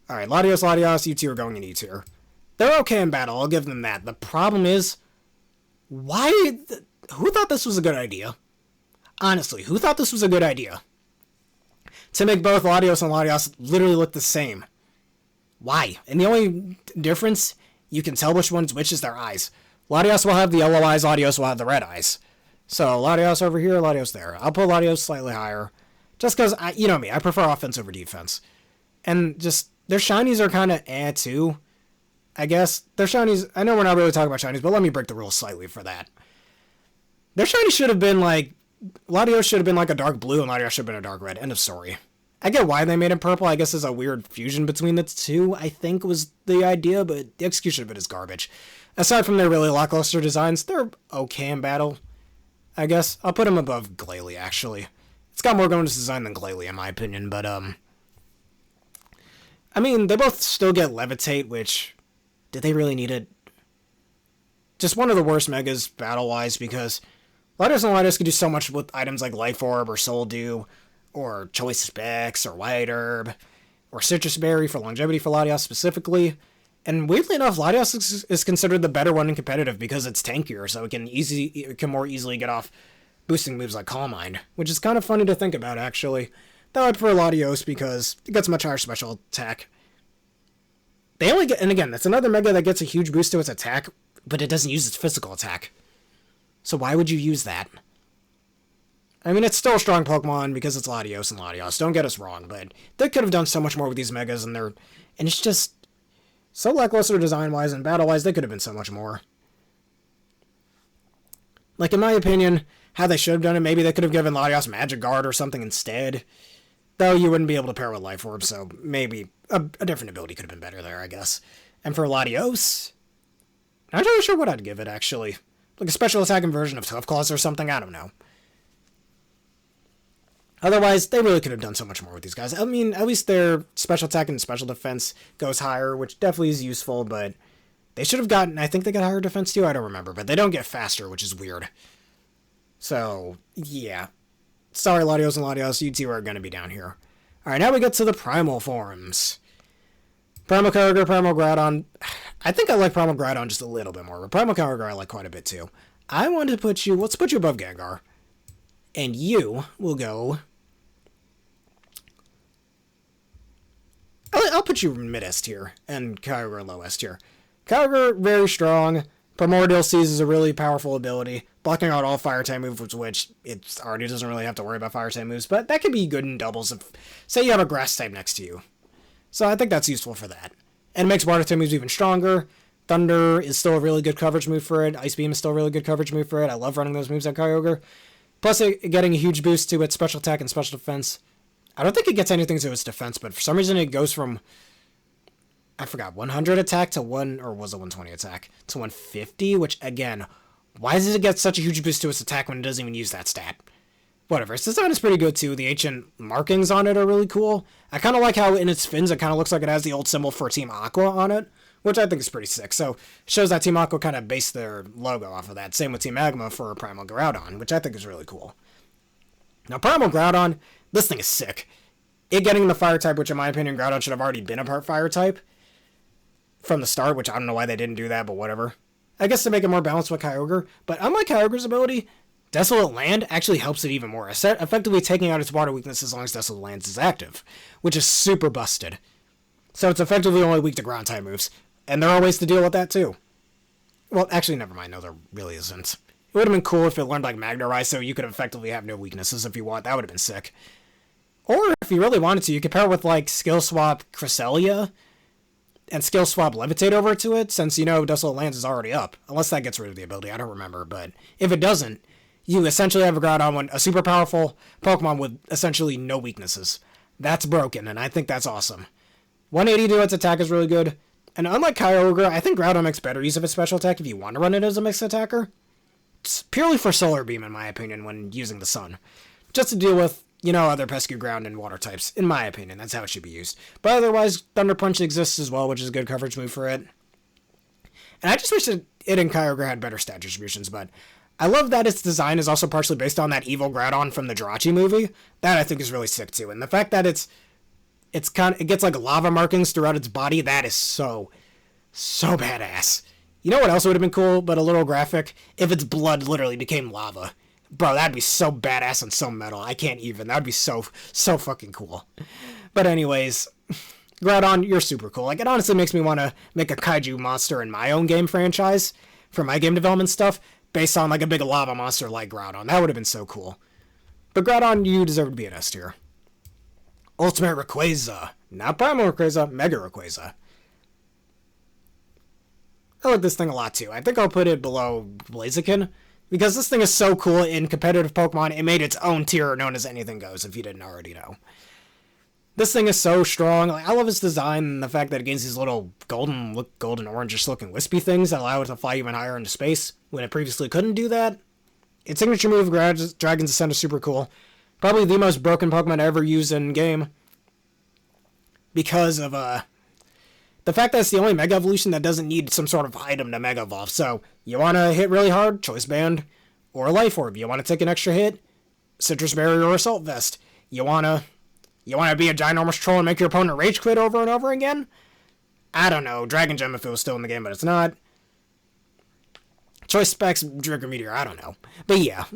Alright, Latios, you two are going in E tier. They're okay in battle, I'll give them that. The problem is, who thought this was a good idea? Honestly, who thought this was a good idea? To make both Latios and Latios literally look the same. Why? And the only difference, you can tell which one's which is their eyes. Latios will have the yellow eyes, Latios will have the red eyes. So, Latios over here, Latios there. I'll put Latios slightly higher, Just because, you know me, I prefer offense over defense. And just, their shinies are kind of too. I guess. Their shinies, I know we're not really talking about shinies, but let me break the rules slightly for that. Their shiny should have been like, Latios should have been like a dark blue, and Latios should have been a dark red. End of story. I get why they made it purple. I guess it's a weird fusion between the two, I think was the idea, but the execution of it is garbage. Aside from their really lackluster designs, they're okay in battle, I guess. I'll put them above Glalie, actually. It's got more going to design than Glalie, in my opinion, but, I mean, they both still get Levitate, which, did they really need it? Just one of the worst megas, battle-wise, because Latios and Latios can do so much with items like Life Orb or Soul Dew, or Choice Specs, or White Herb, or Citrus Berry for longevity for Latios specifically. And weirdly enough, Latios is considered the better one in competitive because it's tankier, so it can more easily get off boosting moves like Calm Mind, which is kind of funny to think about, actually. Though I prefer Latios because it gets much higher special attack. They only get, and again, that's another mega that gets a huge boost to its attack, but it doesn't use its physical attack. So why would you use that? I mean, it's still a strong Pokemon because it's Latios and Latios. Don't get us wrong, but they could have done so much more with these megas, and it's just so lackluster design-wise and battle-wise. They could have been so much more. Like, in my opinion, how they should have done it, maybe they could have given Latios Magic Guard or something instead. Though you wouldn't be able to pair with Life Orb, so maybe a different ability could have been better there, I guess. And for Latios, I'm not really sure what I'd give it, actually. Like a special attacking version of Tough Claws or something, I don't know. Otherwise, they really could have done so much more with these guys. I mean, at least their special attack and special defense goes higher, which definitely is useful, but they should have gotten, I think they got higher defense too, I don't remember, but they don't get faster, which is weird. So, yeah. Sorry, Latios and Latios, you two are going to be down here. Alright, now we get to the Primal forms. Primal Kyogre, Primal Groudon. I think I like Primal Groudon just a little bit more, but Primal Kyogre I like quite a bit too. I want to put you, let's put you above Gengar. And you will go... I'll put you mid-est here, and Kyogre low-est here. Kyogre, very strong. Primordial Seize is a really powerful ability, blocking out all fire-type moves, which it already doesn't really have to worry about fire-type moves, but that can be good in doubles if, say you have a grass-type next to you. So I think that's useful for that. And it makes water-type moves even stronger. Thunder is still a really good coverage move for it. Ice Beam is still a really good coverage move for it. I love running those moves on Kyogre. Plus, getting a huge boost to its special attack and special defense. I don't think it gets anything to its defense, but for some reason it goes from, I forgot, 100 attack to 120 attack to 150, which, again, why does it get such a huge boost to its attack when it doesn't even use that stat? Whatever, its design is pretty good, too. The ancient markings on it are really cool. I kind of like how in its fins it kind of looks like it has the old symbol for Team Aqua on it, which I think is pretty sick. So, it shows that Team Aqua kind of based their logo off of that. Same with Team Magma for Primal Groudon, which I think is really cool. Now, Primal Groudon, this thing is sick. It getting the fire type, which in my opinion, Groudon should have already been a part fire type from the start, which I don't know why they didn't do that, but whatever. I guess to make it more balanced with Kyogre. But unlike Kyogre's ability, Desolate Land actually helps it even more, effectively taking out its water weakness as long as Desolate Land is active, which is super busted. So it's effectively only weak to ground type moves, and there are ways to deal with that too. Well, actually, never mind. No, there really isn't. It would have been cool if it learned like Magna Rise, so you could effectively have no weaknesses if you want. That would have been sick. Or if you really wanted to, you could pair with like Skill Swap Cresselia and Skill Swap Levitate over to it, since you know Desolate Lands is already up. Unless that gets rid of the ability, I don't remember. But if it doesn't, you essentially have a Groudon, a super powerful Pokemon with essentially no weaknesses. That's broken, and I think that's awesome. 180 to its attack is really good. And unlike Kyogre, I think Groudon makes better use of its special attack if you want to run it as a mixed attacker. It's purely for Solar Beam, in my opinion, when using the Sun. Just to deal with, you know, other pesky ground and water types. In my opinion, that's how it should be used. But otherwise, Thunder Punch exists as well, which is a good coverage move for it. And I just wish that it and Kyogre had better stat distributions, but I love that its design is also partially based on that evil Groudon from the Jirachi movie. That I think is really sick too. And the fact that it gets like lava markings throughout its body, that is so badass. You know what else would have been cool, but a little graphic? If its blood literally became lava. Bro, that'd be so badass and so metal. I can't even. That'd be so fucking cool. But anyways, Groudon, you're super cool. Like, it honestly makes me want to make a kaiju monster in my own game franchise for my game development stuff based on, like, a big lava monster like Groudon. That would have been so cool. But Groudon, you deserve to be an S tier. Ultimate Rayquaza. Not Primal Rayquaza, Mega Rayquaza. I like this thing a lot too. I think I'll put it below Blaziken, because this thing is so cool in competitive Pokemon, it made its own tier known as Anything Goes, if you didn't already know. This thing is so strong. Like, I love its design and the fact that it gains these little golden orangish looking wispy things that allow it to fly even higher into space when it previously couldn't do that. Its signature move, Dragon's Ascent, is super cool. Probably the most broken Pokemon ever used in game. Because of the fact that it's the only Mega Evolution that doesn't need some sort of item to Mega Evolve. So, you want to hit really hard? Choice Band or Life Orb. You want to take an extra hit? Citrus Berry or Assault Vest. You want to be a ginormous troll and make your opponent rage quit over and over again? I don't know. Dragon Gem if it was still in the game, but it's not. Choice Specs, Trigger Meteor, I don't know. But yeah,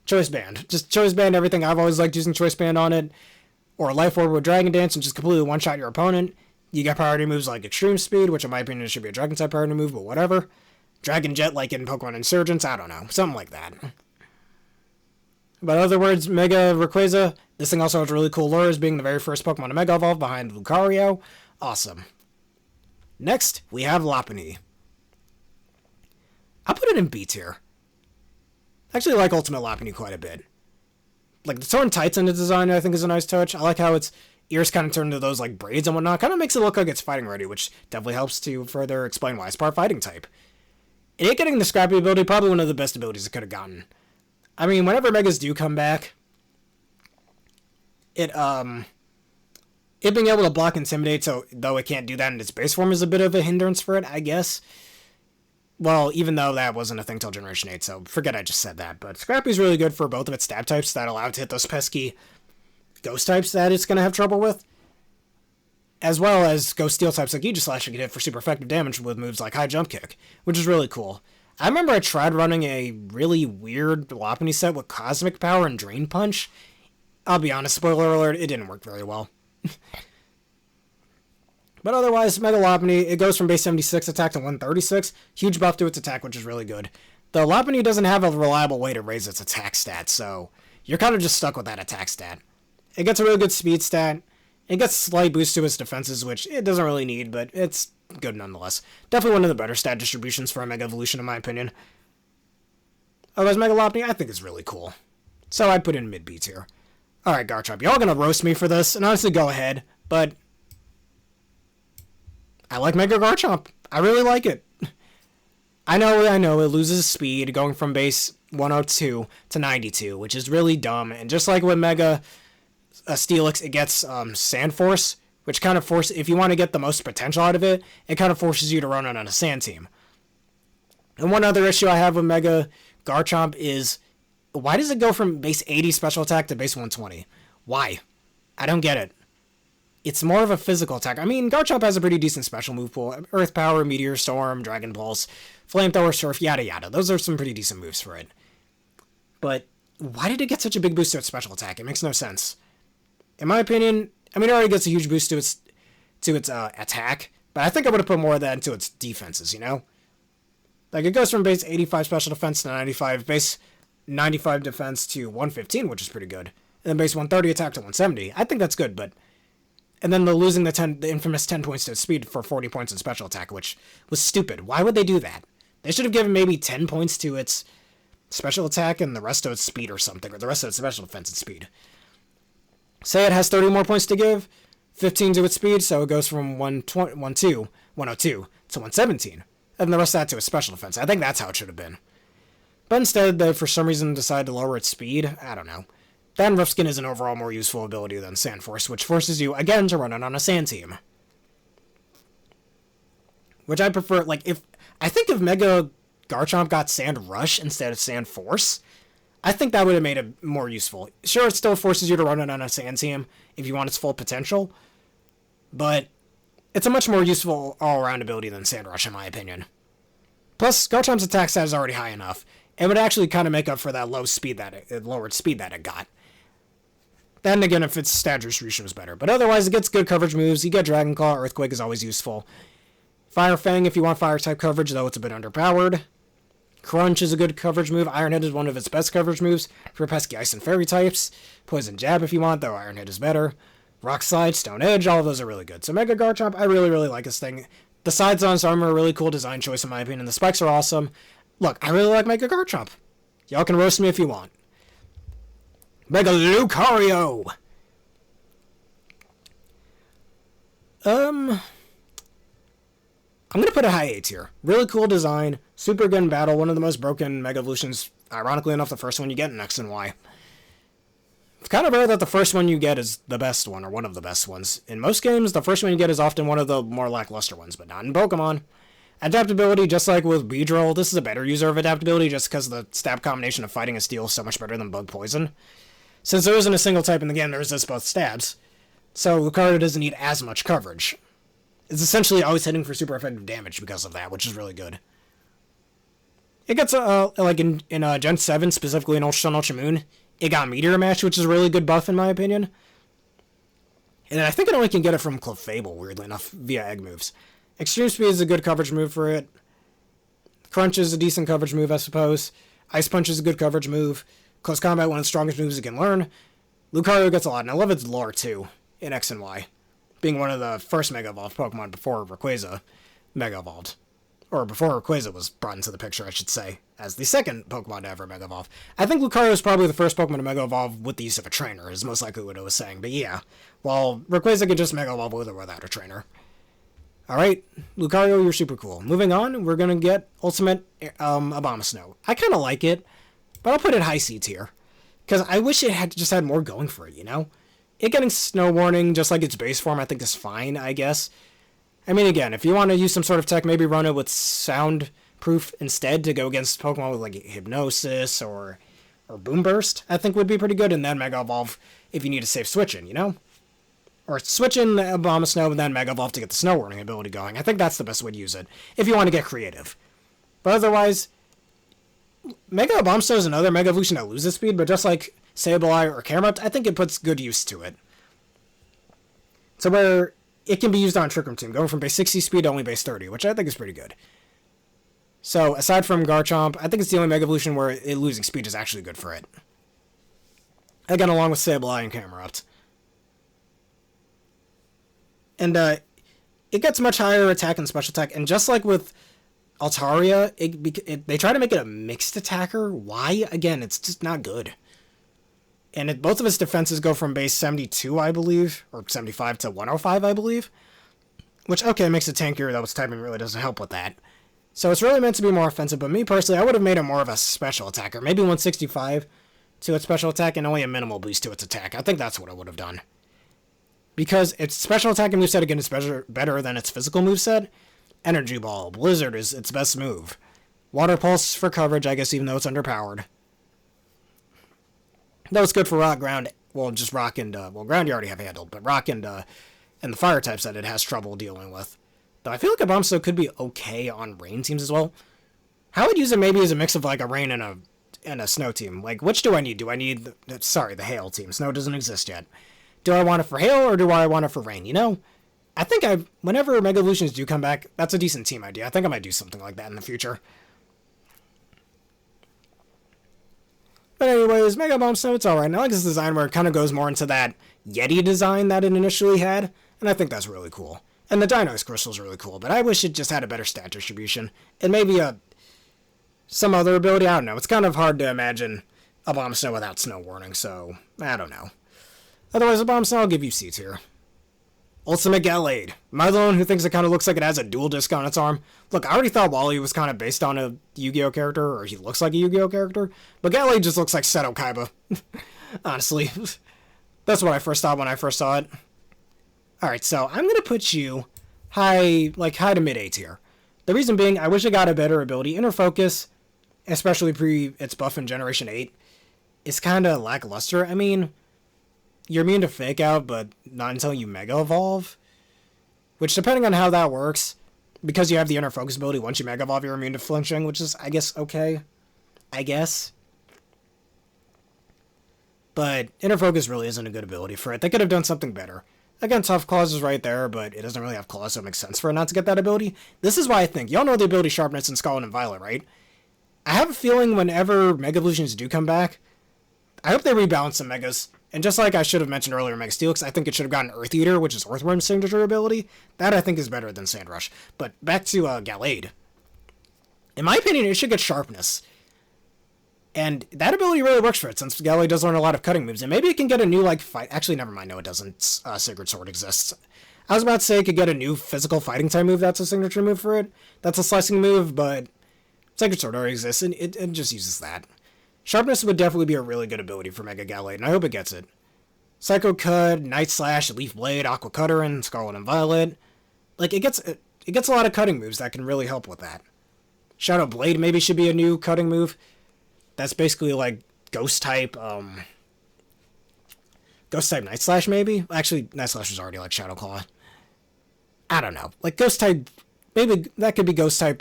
Choice Band. Just Choice Band everything. I've always liked using Choice Band on it. Or Life Orb with Dragon Dance and just completely one-shot your opponent. You got priority moves like Extreme Speed, which in my opinion should be a Dragon-type priority move, but whatever. Dragon Jet like in Pokemon Insurgents, I don't know. Something like that. But in other words, Mega Rayquaza, this thing also has really cool lures, being the very first Pokemon to Mega Evolve behind Lucario. Awesome. Next, we have Lopunny. I'll put it in B tier. I actually like Ultimate Lopunny quite a bit. Like, the torn tights in the design, I think, is a nice touch. I like how its ears kind of turn into those, like, braids and whatnot. Kind of makes it look like it's fighting ready, which definitely helps to further explain why it's part fighting type. It getting the Scrappy ability, probably one of the best abilities it could have gotten. I mean, whenever Megas do come back, it being able to block Intimidate, so though it can't do that in its base form, is a bit of a hindrance for it, I guess. Well, even though that wasn't a thing till Generation 8, so forget I just said that. But Scrappy's really good for both of its stab types that allow it to hit those pesky ghost types that it's going to have trouble with. As well as ghost steel types like Aegislash you can hit for super effective damage with moves like High Jump Kick, which is really cool. I remember I tried running a really weird Lopunny set with Cosmic Power and Drain Punch. I'll be honest, spoiler alert, it didn't work very well. But otherwise, Mega Lopunny, it goes from base 76 attack to 136. Huge buff to its attack, which is really good. The Lopunny doesn't have a reliable way to raise its attack stat, so you're kind of just stuck with that attack stat. It gets a really good speed stat. It gets a slight boost to its defenses, which it doesn't really need, but it's good nonetheless. Definitely one of the better stat distributions for a Mega Evolution, in my opinion. Otherwise, Mega Lopunny, I think is really cool. So I'd put it in mid-B tier. Alright, Garchomp, y'all gonna roast me for this, and honestly, go ahead, but I like Mega Garchomp. I really like it. I know, it loses speed going from base 102 to 92, which is really dumb. And just like with Mega Steelix, it gets Sand Force, which kind of forces, if you want to get the most potential out of it, it kind of forces you to run it on a Sand team. And one other issue I have with Mega Garchomp is, why does it go from base 80 special attack to base 120? Why? I don't get it. It's more of a physical attack. I mean, Garchomp has a pretty decent special move pool. Earth Power, Meteor Storm, Dragon Pulse, Flamethrower, Surf, yada yada. Those are some pretty decent moves for it. But why did it get such a big boost to its special attack? It makes no sense. In my opinion, I mean, it already gets a huge boost to its attack, but I think I would have put more of that into its defenses, you know? Like, it goes from base 85 special defense to 95, base 95 defense to 115, which is pretty good. And then base 130 attack to 170. I think that's good, but and then losing the infamous 10 points to its speed for 40 points in special attack, which was stupid. Why would they do that? They should have given maybe 10 points to its special attack and the rest of its speed or something, or the rest of its special defense and speed. Say it has 30 more points to give, 15 to its speed, so it goes from 102 to 117, and the rest of that to its special defense. I think that's how it should have been. But instead, they for some reason decided to lower its speed. I don't know. Then Rough Skin is an overall more useful ability than Sand Force, which forces you, again, to run it on a Sand team. Which I prefer, like, if Mega Garchomp got Sand Rush instead of Sand Force, I think that would have made it more useful. Sure, it still forces you to run it on a Sand team if you want its full potential, but it's a much more useful all-around ability than Sand Rush, in my opinion. Plus, Garchomp's attack stat is already high enough. It would actually kind of make up for that lowered speed that it got. Then again, if its stat distribution was better. But otherwise, it gets good coverage moves. You get Dragon Claw, Earthquake is always useful. Fire Fang if you want fire-type coverage, though it's a bit underpowered. Crunch is a good coverage move. Iron Head is one of its best coverage moves for pesky Ice and Fairy types. Poison Jab if you want, though Iron Head is better. Rock Slide, Stone Edge, all of those are really good. So Mega Garchomp, I really, really like this thing. The sides on its armor are a really cool design choice in my opinion. The spikes are awesome. Look, I really like Mega Garchomp. Y'all can roast me if you want. Mega Lucario! I'm gonna put a high A tier. Really cool design, super good in battle, one of the most broken Mega Evolutions, ironically enough, the first one you get in X and Y. It's kind of rare that the first one you get is the best one, or one of the best ones. In most games, the first one you get is often one of the more lackluster ones, but not in Pokemon. Adaptability, just like with Beedrill, this is a better user of adaptability just because the stab combination of Fighting and Steel is so much better than Bug Poison. Since there isn't a single type in the game that resists both stabs, so Lucario doesn't need as much coverage. It's essentially always hitting for super effective damage because of that, which is really good. It gets, like in Gen 7, specifically in Ultra Sun, Ultra Moon, it got Meteor Mash, which is a really good buff in my opinion. And I think it only can get it from Clefable, weirdly enough, via Egg moves. Extreme Speed is a good coverage move for it. Crunch is a decent coverage move, I suppose. Ice Punch is a good coverage move. Close Combat, one of the strongest moves it can learn. Lucario gets a lot, and I love its lore, too, in X and Y. Being one of the first Mega Evolved Pokemon before Rayquaza Mega Evolved. Or before Rayquaza was brought into the picture, I should say, as the second Pokemon to ever Mega Evolve. I think Lucario is probably the first Pokemon to Mega Evolve with the use of a trainer, is most likely what I was saying. But yeah, while Rayquaza could just Mega Evolve with or without a trainer. Alright, Lucario, you're super cool. Moving on, we're gonna get Ultimate Abomasnow. I kinda like it, but I'll put it high C tier. Because I wish it had just had more going for it, you know? It getting Snow Warning, just like its base form, I think is fine, I guess. I mean, again, if you want to use some sort of tech, maybe run it with Soundproof instead to go against Pokemon with, like, Hypnosis or Boom Burst, I think would be pretty good, and then Mega Evolve if you need to save Switch in, you know? Or switch in the Abomasnow and then Mega Evolve to get the Snow Warning ability going. I think that's the best way to use it, if you want to get creative. But otherwise, Mega Abomasnow is another Mega Evolution that loses speed, but just like Sableye or Caramel, I think it puts good use to it. So where it can be used on Trick Room Team, going from base 60 speed to only base 30, which I think is pretty good. So, aside from Garchomp, I think it's the only Mega Evolution where it losing speed is actually good for it. Again, along with Sableye and Camerupt. And, it gets much higher attack and special attack, and just like with Altaria, they try to make it a mixed attacker. Why? Again, it's just not good. And both of its defenses go from base 72, I believe, or 75 to 105, I believe. Which, okay, makes it tankier, though its typing really doesn't help with that. So it's really meant to be more offensive, but me personally, I would have made it more of a special attacker. Maybe 165 to its special attack and only a minimal boost to its attack. I think that's what I would have done. Because its special attacking moveset, again, is better than its physical moveset. Energy Ball, Blizzard is its best move. Water Pulse for coverage, I guess, even though it's underpowered. That was good for Rock, Ground, well, just Rock and, well, Ground you already have handled, but Rock and the Fire types that it has trouble dealing with. Though I feel like a Abomasnow could be okay on Rain teams as well. How I would use it maybe as a mix of, like, a Rain and a Snow team. Like, which do I need? Do I need, the Hail team. Snow doesn't exist yet. Do I want it for Hail, or do I want it for Rain, you know? I think whenever Mega Evolutions do come back, that's a decent team idea. I think I might do something like that in the future. But anyways, Mega Abomasnow, it's alright. I like this design where it kind of goes more into that Yeti design that it initially had, and I think that's really cool. And the Dinox Crystal is really cool, but I wish it just had a better stat distribution. And maybe some other ability, I don't know. It's kind of hard to imagine Abomasnow without Snow Warning, so I don't know. Otherwise, Abomasnow, I'll give you C tier. Ultimate Gallade. Am I the one who thinks it kind of looks like it has a dual disc on its arm? Look, I already thought Wally was kind of based on a Yu-Gi-Oh character, or he looks like a Yu-Gi-Oh character, but Gallade just looks like Seto Kaiba. Honestly. That's what I first thought when I first saw it. Alright, so I'm gonna put you high to mid-A tier. The reason being, I wish it got a better ability. Inner Focus, especially pre its buff in Generation 8, is kind of lackluster. I mean, you're immune to Fake Out, but not until you Mega Evolve. Which, depending on how that works, because you have the Inner Focus ability, once you Mega Evolve, you're immune to Flinching, which is, I guess, okay. I guess. But Inner Focus really isn't a good ability for it. They could have done something better. Again, Tough Claws is right there, but it doesn't really have Claws, so it makes sense for it not to get that ability. This is why I think, y'all know the ability Sharpness in Scarlet and Violet, right? I have a feeling whenever Mega Evolutions do come back, I hope they rebalance some Megas. And just like I should have mentioned earlier, Mega Steelix, I think it should have gotten Earth Eater, which is Earthworm's signature ability. That I think is better than Sand Rush. But back to Gallade. In my opinion, it should get Sharpness. And that ability really works for it, since Gallade does learn a lot of cutting moves. And maybe it can get a new, like, fight... Actually, never mind. No, it doesn't. Sacred Sword exists. I was about to say it could get a new physical fighting type move that's a signature move for it. That's a slicing move, but Sacred Sword already exists, and it just uses that. Sharpness would definitely be a really good ability for Mega Gallade, and I hope it gets it. Psycho Cut, Night Slash, Leaf Blade, Aqua Cutter, and Scarlet and Violet. Like, it gets a lot of cutting moves that can really help with that. Shadow Blade maybe should be a new cutting move. That's basically like Ghost type Night Slash, maybe? Actually, Night Slash was already like Shadow Claw. I don't know. Like, Ghost type... Maybe that could be Ghost type,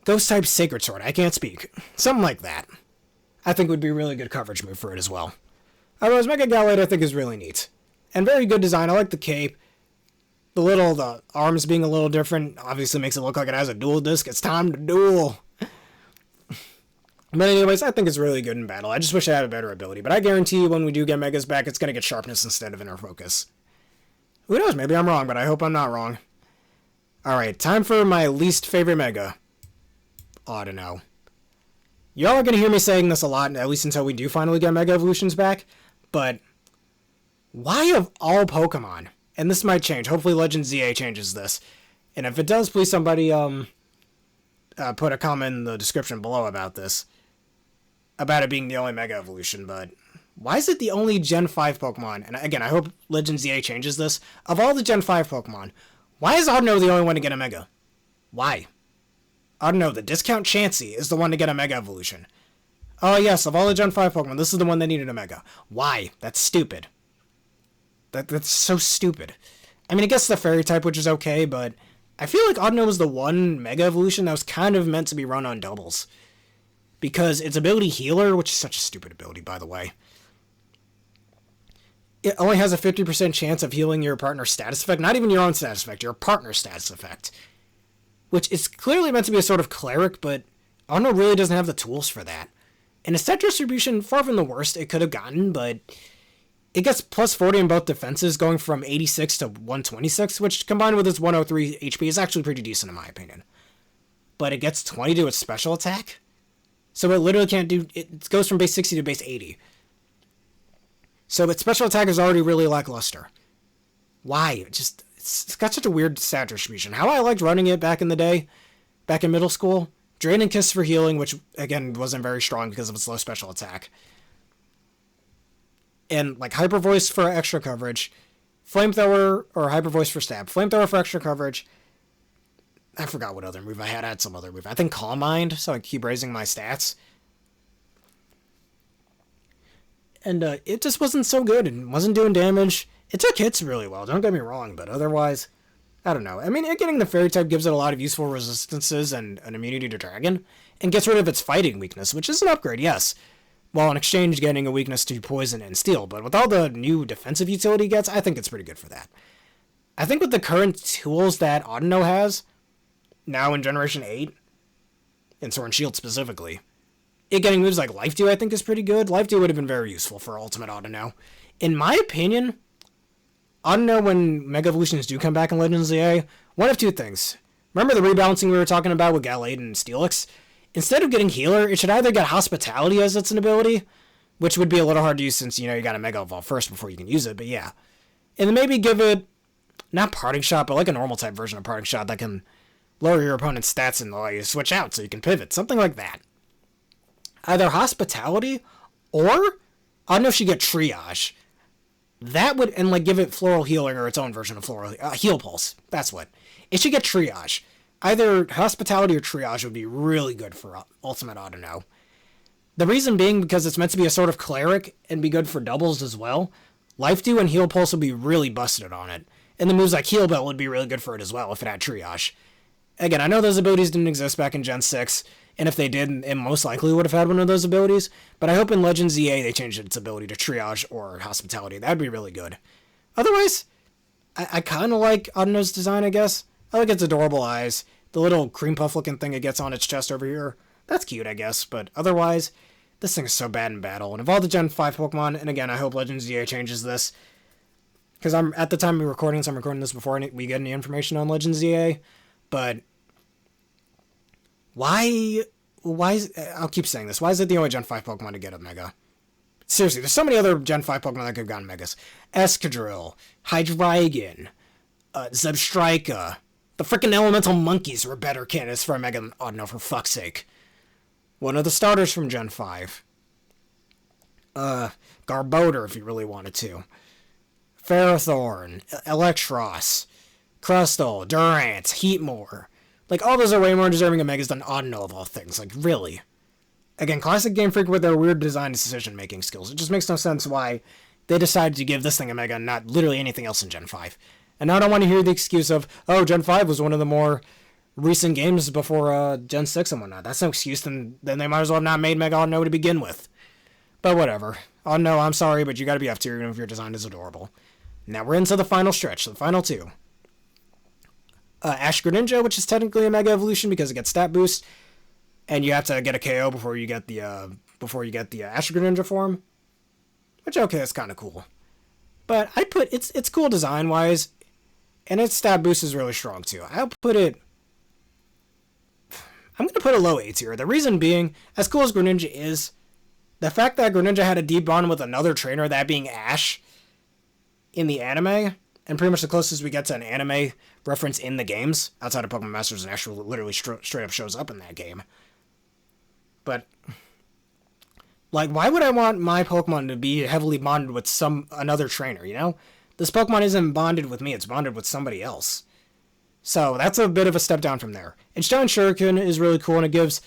Ghost type Sacred Sword. I can't speak. Something like that. I think would be a really good coverage move for it as well. Otherwise, Mega Gallade I think is really neat. And very good design. I like the cape. The arms being a little different obviously makes it look like it has a dual disc. It's time to duel. But anyways, I think it's really good in battle. I just wish I had a better ability. But I guarantee you when we do get Megas back, it's going to get Sharpness instead of Inner Focus. Who knows? Maybe I'm wrong, but I hope I'm not wrong. Alright, time for my least favorite Mega. Audino. Y'all are going to hear me saying this a lot, at least until we do finally get Mega Evolutions back. But why of all Pokemon? And this might change. Hopefully Legend ZA changes this. And if it does, please somebody put a comment in the description below about this. About it being the only Mega Evolution, but why is it the only Gen 5 Pokemon? And again, I hope Legend ZA changes this. Of all the Gen 5 Pokemon, why is Audino the only one to get a Mega? Why? Audino, the discount Chansey, is the one to get a Mega Evolution. Oh yes, of all the Gen 5 Pokemon, this is the one that needed a Mega. Why? That's stupid. That's so stupid. I mean, I guess the Fairy type, which is okay, but I feel like Audino was the one Mega Evolution that was kind of meant to be run on doubles. Because its ability Healer, which is such a stupid ability, by the way, it only has a 50% chance of healing your partner's status effect. Not even your own status effect, your partner's status effect. Which is clearly meant to be a sort of cleric, but Audino really doesn't have the tools for that. And its set distribution, far from the worst it could have gotten, but it gets plus 40 in both defenses, going from 86 to 126, which combined with its 103 HP is actually pretty decent in my opinion. But it gets 20 to its special attack. So it literally can't do... It goes from base 60 to base 80. So its special attack is already really lackluster. Why? It's got such a weird stat distribution. How I liked running it back in the day, back in middle school. Drain and Kiss for healing, which, again, wasn't very strong because of its low special attack. And, like, Hyper Voice for extra coverage. Flamethrower, or Hyper Voice for stab. Flamethrower for extra coverage. I forgot what other move I had. I had some other move. I think Calm Mind, so I keep raising my stats. And it just wasn't so good. It wasn't doing damage. It took hits really well, don't get me wrong, but otherwise, I don't know. I mean, getting the Fairy type gives it a lot of useful resistances and an immunity to Dragon, and gets rid of its fighting weakness, which is an upgrade, yes. While in exchange getting a weakness to Poison and Steel, but with all the new defensive utility it gets, I think it's pretty good for that. I think with the current tools that Audino has, now in Generation 8, in Sword and Shield specifically, it getting moves like Life Dew I think is pretty good. Life Dew would have been very useful for Ultimate Audino. In my opinion, Audino, when Mega Evolutions do come back in Legends ZA, one of two things. Remember the rebalancing we were talking about with Gallade and Steelix? Instead of getting Healer, it should either get Hospitality as its an ability, which would be a little hard to use since, you gotta Mega Evolve first before you can use it, but yeah. And then maybe give it, not Parting Shot, but like a normal type version of Parting Shot that can lower your opponent's stats and allow you to switch out so you can pivot, something like that. Either Hospitality, or, I don't know if you get Triage. That would, and like give it Floral Healing or its own version of Floral, Heal Pulse, that's what. It should get Triage. Either Hospitality or Triage would be really good for Ultimate Audino. The reason being because it's meant to be a sort of cleric and be good for doubles as well. Life Dew and Heal Pulse would be really busted on it. And the moves like Heal Bell would be really good for it as well if it had Triage. Again, I know those abilities didn't exist back in Gen 6, and if they did, it most likely would have had one of those abilities, but I hope in Legends ZA they changed its ability to Triage or Hospitality. That'd be really good. Otherwise, I kind of like Audino's design, I guess. I like its adorable eyes. The little cream puff looking thing it gets on its chest over here. That's cute, I guess. But otherwise, This thing is so bad in battle. And of all the Gen 5 Pokemon, and again, I hope Legends ZA changes this, because I'm at the time of recording, so I'm recording this before we get any information on Legends ZA, but why is, I'll keep saying this, why is it the only Gen 5 Pokemon to get a Mega? Seriously, there's so many other Gen 5 Pokemon that could have gotten Megas. Escadrille, Hydreigon, Zebstrika. The freaking Elemental Monkeys were better candidates for a Mega. Oh no, for fuck's sake. One of the starters from Gen 5. Garbodor, if you really wanted to. Ferrothorn, Electros, Crustle, Durant, Heatmore. Like, all those are way more deserving of Megas than Audino of all things. Like, really. Again, classic Game Freak with their weird design and decision-making skills. It just makes no sense why they decided to give this thing a Mega and not literally anything else in Gen 5. And now I don't want to hear the excuse of, oh, Gen 5 was one of the more recent games before Gen 6 and whatnot. That's no excuse, then they might as well have not made Mega Audino to begin with. But whatever. Audino, I'm sorry, but you gotta be F tier even if your design is adorable. Now we're into the final stretch, the final two. Ash Greninja, which is technically a Mega Evolution because it gets stat boost, and you have to get a KO before you get the Ash Greninja form. Which, okay, it's kind of cool. But I put, it's cool design-wise, and its stat boost is really strong too. I'm going to put a low A tier. The reason being, as cool as Greninja is, the fact that Greninja had a deep bond with another trainer, that being Ash, in the anime, and pretty much the closest we get to an anime reference in the games, outside of Pokemon Masters, and Ash literally straight up shows up in that game. But, like, why would I want my Pokemon to be heavily bonded with another trainer, you know? This Pokemon isn't bonded with me, it's bonded with somebody else. So, that's a bit of a step down from there. Its Giant Shuriken is really cool, and it gives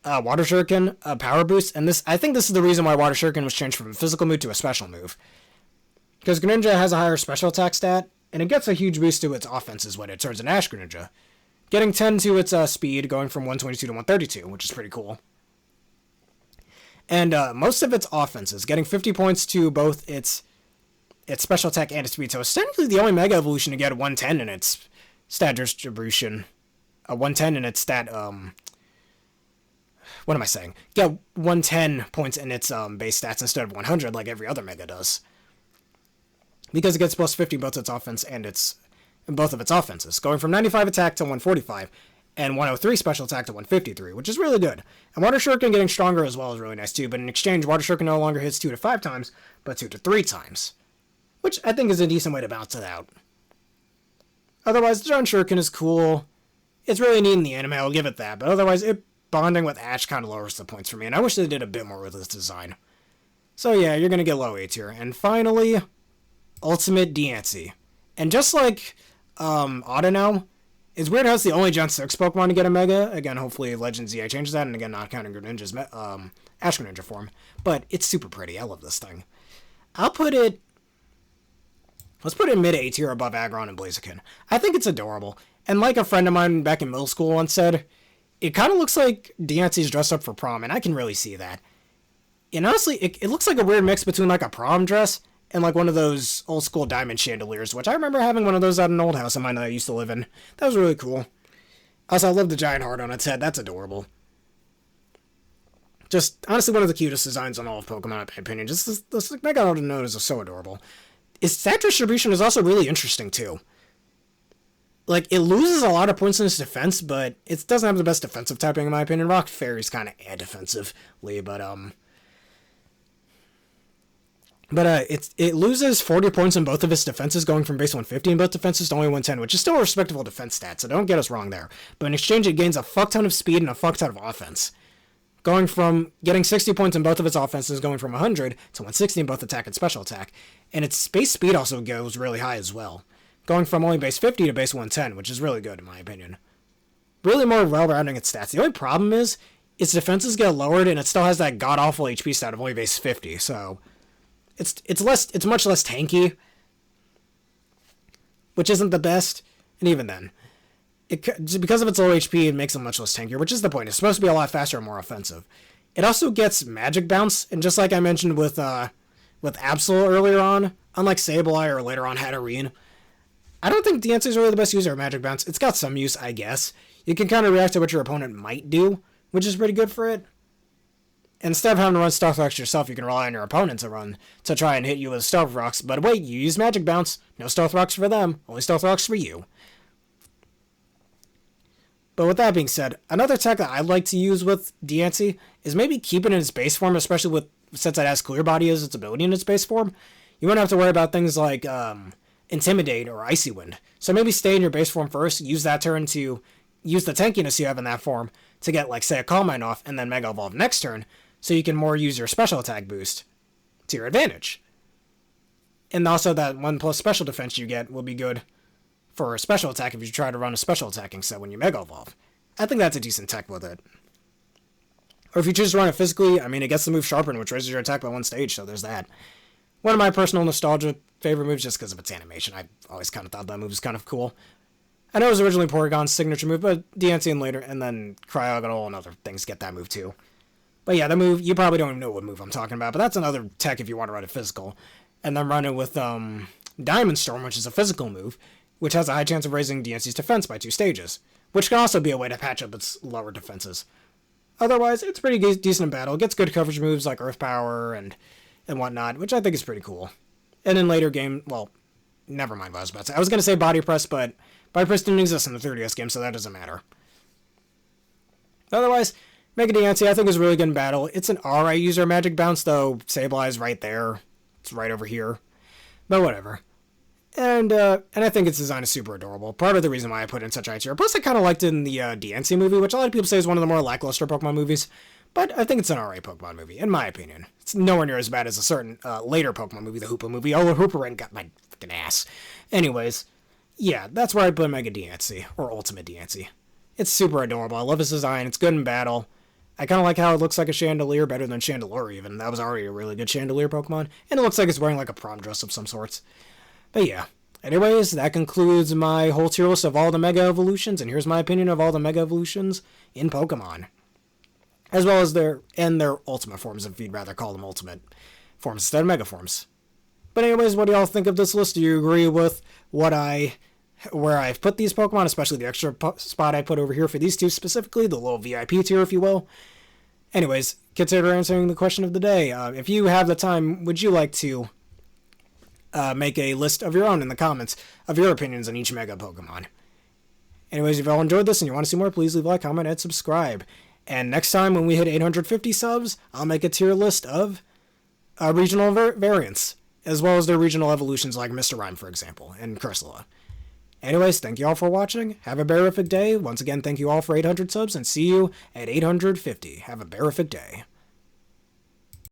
Water Shuriken a power boost, and I think this is the reason why Water Shuriken was changed from a physical move to a special move. Because Greninja has a higher special attack stat, and it gets a huge boost to its offenses when it turns an Ash Greninja. Getting 10 to its speed, going from 122 to 132, which is pretty cool. And most of its offenses, getting 50 points to both its special attack and its speed. So it's technically the only Mega Evolution to get 110 in its stat distribution. 110 in its stat, what am I saying? Get 110 points in its base stats instead of 100 like every other Mega does. Because it gets plus 50 both its offense and both of its offenses, going from 95 attack to 145, and 103 special attack to 153, which is really good. And Water Shuriken getting stronger as well is really nice too, but in exchange, Water Shuriken no longer hits 2 to 5 times, but 2 to 3 times. Which I think is a decent way to balance it out. Otherwise, the Giant Shuriken is cool. It's really neat in the anime, I'll give it that, but otherwise, bonding with Ash kind of lowers the points for me, and I wish they did a bit more with this design. So yeah, you're gonna get low A tier. And finally, Ultimate Diancie. And just like Audino, it's weird how it's the only Gen 6 Pokemon to get a Mega. Again, hopefully Legends ZA changes that, and again, not counting Greninja's Ash Greninja form. But it's super pretty. I love this thing. Let's put it mid A tier above Aggron and Blaziken. I think it's adorable. And like a friend of mine back in middle school once said, it kind of looks like Diancie's dressed up for prom, and I can really see that. And honestly, it looks like a weird mix between like a prom dress and like one of those old school diamond chandeliers, which I remember having one of those at an old house of mine that I used to live in. That was really cool. Also, I love the giant heart on its head. That's adorable. Just, honestly, one of the cutest designs on all of Pokemon, in my opinion. Just this Mega Audino is so adorable. Its stat distribution is also really interesting, too. Like, it loses a lot of points in its defense, but it doesn't have the best defensive typing, in my opinion. Rock Fairy's kind of defensively, but it loses 40 points in both of its defenses, going from base 150 in both defenses to only 110, which is still a respectable defense stat, so don't get us wrong there. But in exchange, it gains a fuck ton of speed and a fuck ton of offense. Going from getting 60 points in both of its offenses, going from 100 to 160 in both attack and special attack. And its base speed also goes really high as well, going from only base 50 to base 110, which is really good in my opinion. Really more well-rounding its stats. The only problem is, its defenses get lowered and it still has that god-awful HP stat of only base 50, so it's much less tanky, which isn't the best, and even then, because of its low HP, it makes it much less tankier, which is the point. It's supposed to be a lot faster and more offensive. It also gets Magic Bounce, and just like I mentioned with Absol earlier on, unlike Sableye or later on Hatterene, I don't think Diancie is really the best user of Magic Bounce. It's got some use, I guess. You can kind of react to what your opponent might do, which is pretty good for it. Instead of having to run Stealth Rocks yourself, you can rely on your opponent to try and hit you with Stealth Rocks. But wait, you use Magic Bounce. No Stealth Rocks for them. Only Stealth Rocks for you. But with that being said, another tech that I'd like to use with Diancie is maybe keep it in its base form, especially since it has Clear Body as its ability in its base form. You won't have to worry about things like Intimidate or Icy Wind. So maybe stay in your base form first, use that turn to use the tankiness you have in that form to get, like, say, a Calm Mind off, and then Mega Evolve next turn, so you can more use your special attack boost to your advantage. And also that 1+ special defense you get will be good for a special attack if you try to run a special attacking set when you Mega Evolve. I think that's a decent tech with it. Or if you choose to run it physically, I mean, it gets the move Sharpen, which raises your attack by 1 stage, so there's that. One of my personal nostalgia favorite moves just because of its animation. I always kind of thought that move was kind of cool. I know it was originally Porygon's signature move, but Diancie and then Cryogonal and other things get that move too. But yeah, the move, you probably don't even know what move I'm talking about, but that's another tech if you want to run it physical. And then run it with Diamond Storm, which is a physical move, which has a high chance of raising Diancie's defense by 2 stages, which can also be a way to patch up its lower defenses. Otherwise, it's pretty decent in battle. It gets good coverage moves like Earth Power and whatnot, which I think is pretty cool. And in later game, well, never mind what I was about to say. I was going to say Body Press, but Body Press didn't exist in the 3DS game, so that doesn't matter. Otherwise, Mega Diancie I think is really good in battle. It's an alright user of Magic Bounce, though Sableye right there. It's right over here. But whatever. And I think its design is super adorable. Part of the reason why I put it in such high tier. Plus, I kind of liked it in the Diancie movie, which a lot of people say is one of the more lackluster Pokemon movies. But I think it's an alright Pokemon movie, in my opinion. It's nowhere near as bad as a certain later Pokemon movie, the Hoopa movie. Oh, the Hoopa Ring got my fucking ass. Anyways, yeah, that's where I put Mega Diancie, or Ultimate Diancie. It's super adorable. I love its design. It's good in battle. I kind of like how it looks like a Chandelier, better than Chandelure even. That was already a really good Chandelier Pokemon. And it looks like it's wearing like a prom dress of some sorts. But yeah. Anyways, that concludes my whole tier list of all the Mega Evolutions, and here's my opinion of all the Mega Evolutions in Pokemon. As well as their Ultimate forms, if you'd rather call them Ultimate forms instead of Mega forms. But anyways, what do y'all think of this list? Do you agree with where I've put these Pokemon, especially the extra spot I put over here for these two specifically, the little VIP tier, if you will? Anyways, consider answering the question of the day. If you have the time, would you like to make a list of your own in the comments of your opinions on each Mega Pokemon? Anyways, if y'all enjoyed this and you want to see more, please leave a like, comment, and subscribe. And next time when we hit 850 subs, I'll make a tier list of regional variants, as well as their regional evolutions like Mr. Rhyme, for example, and Cursula. Anyways, thank you all for watching. Have a berrific day. Once again, thank you all for 800 subs, and see you at 850. Have a berrific day.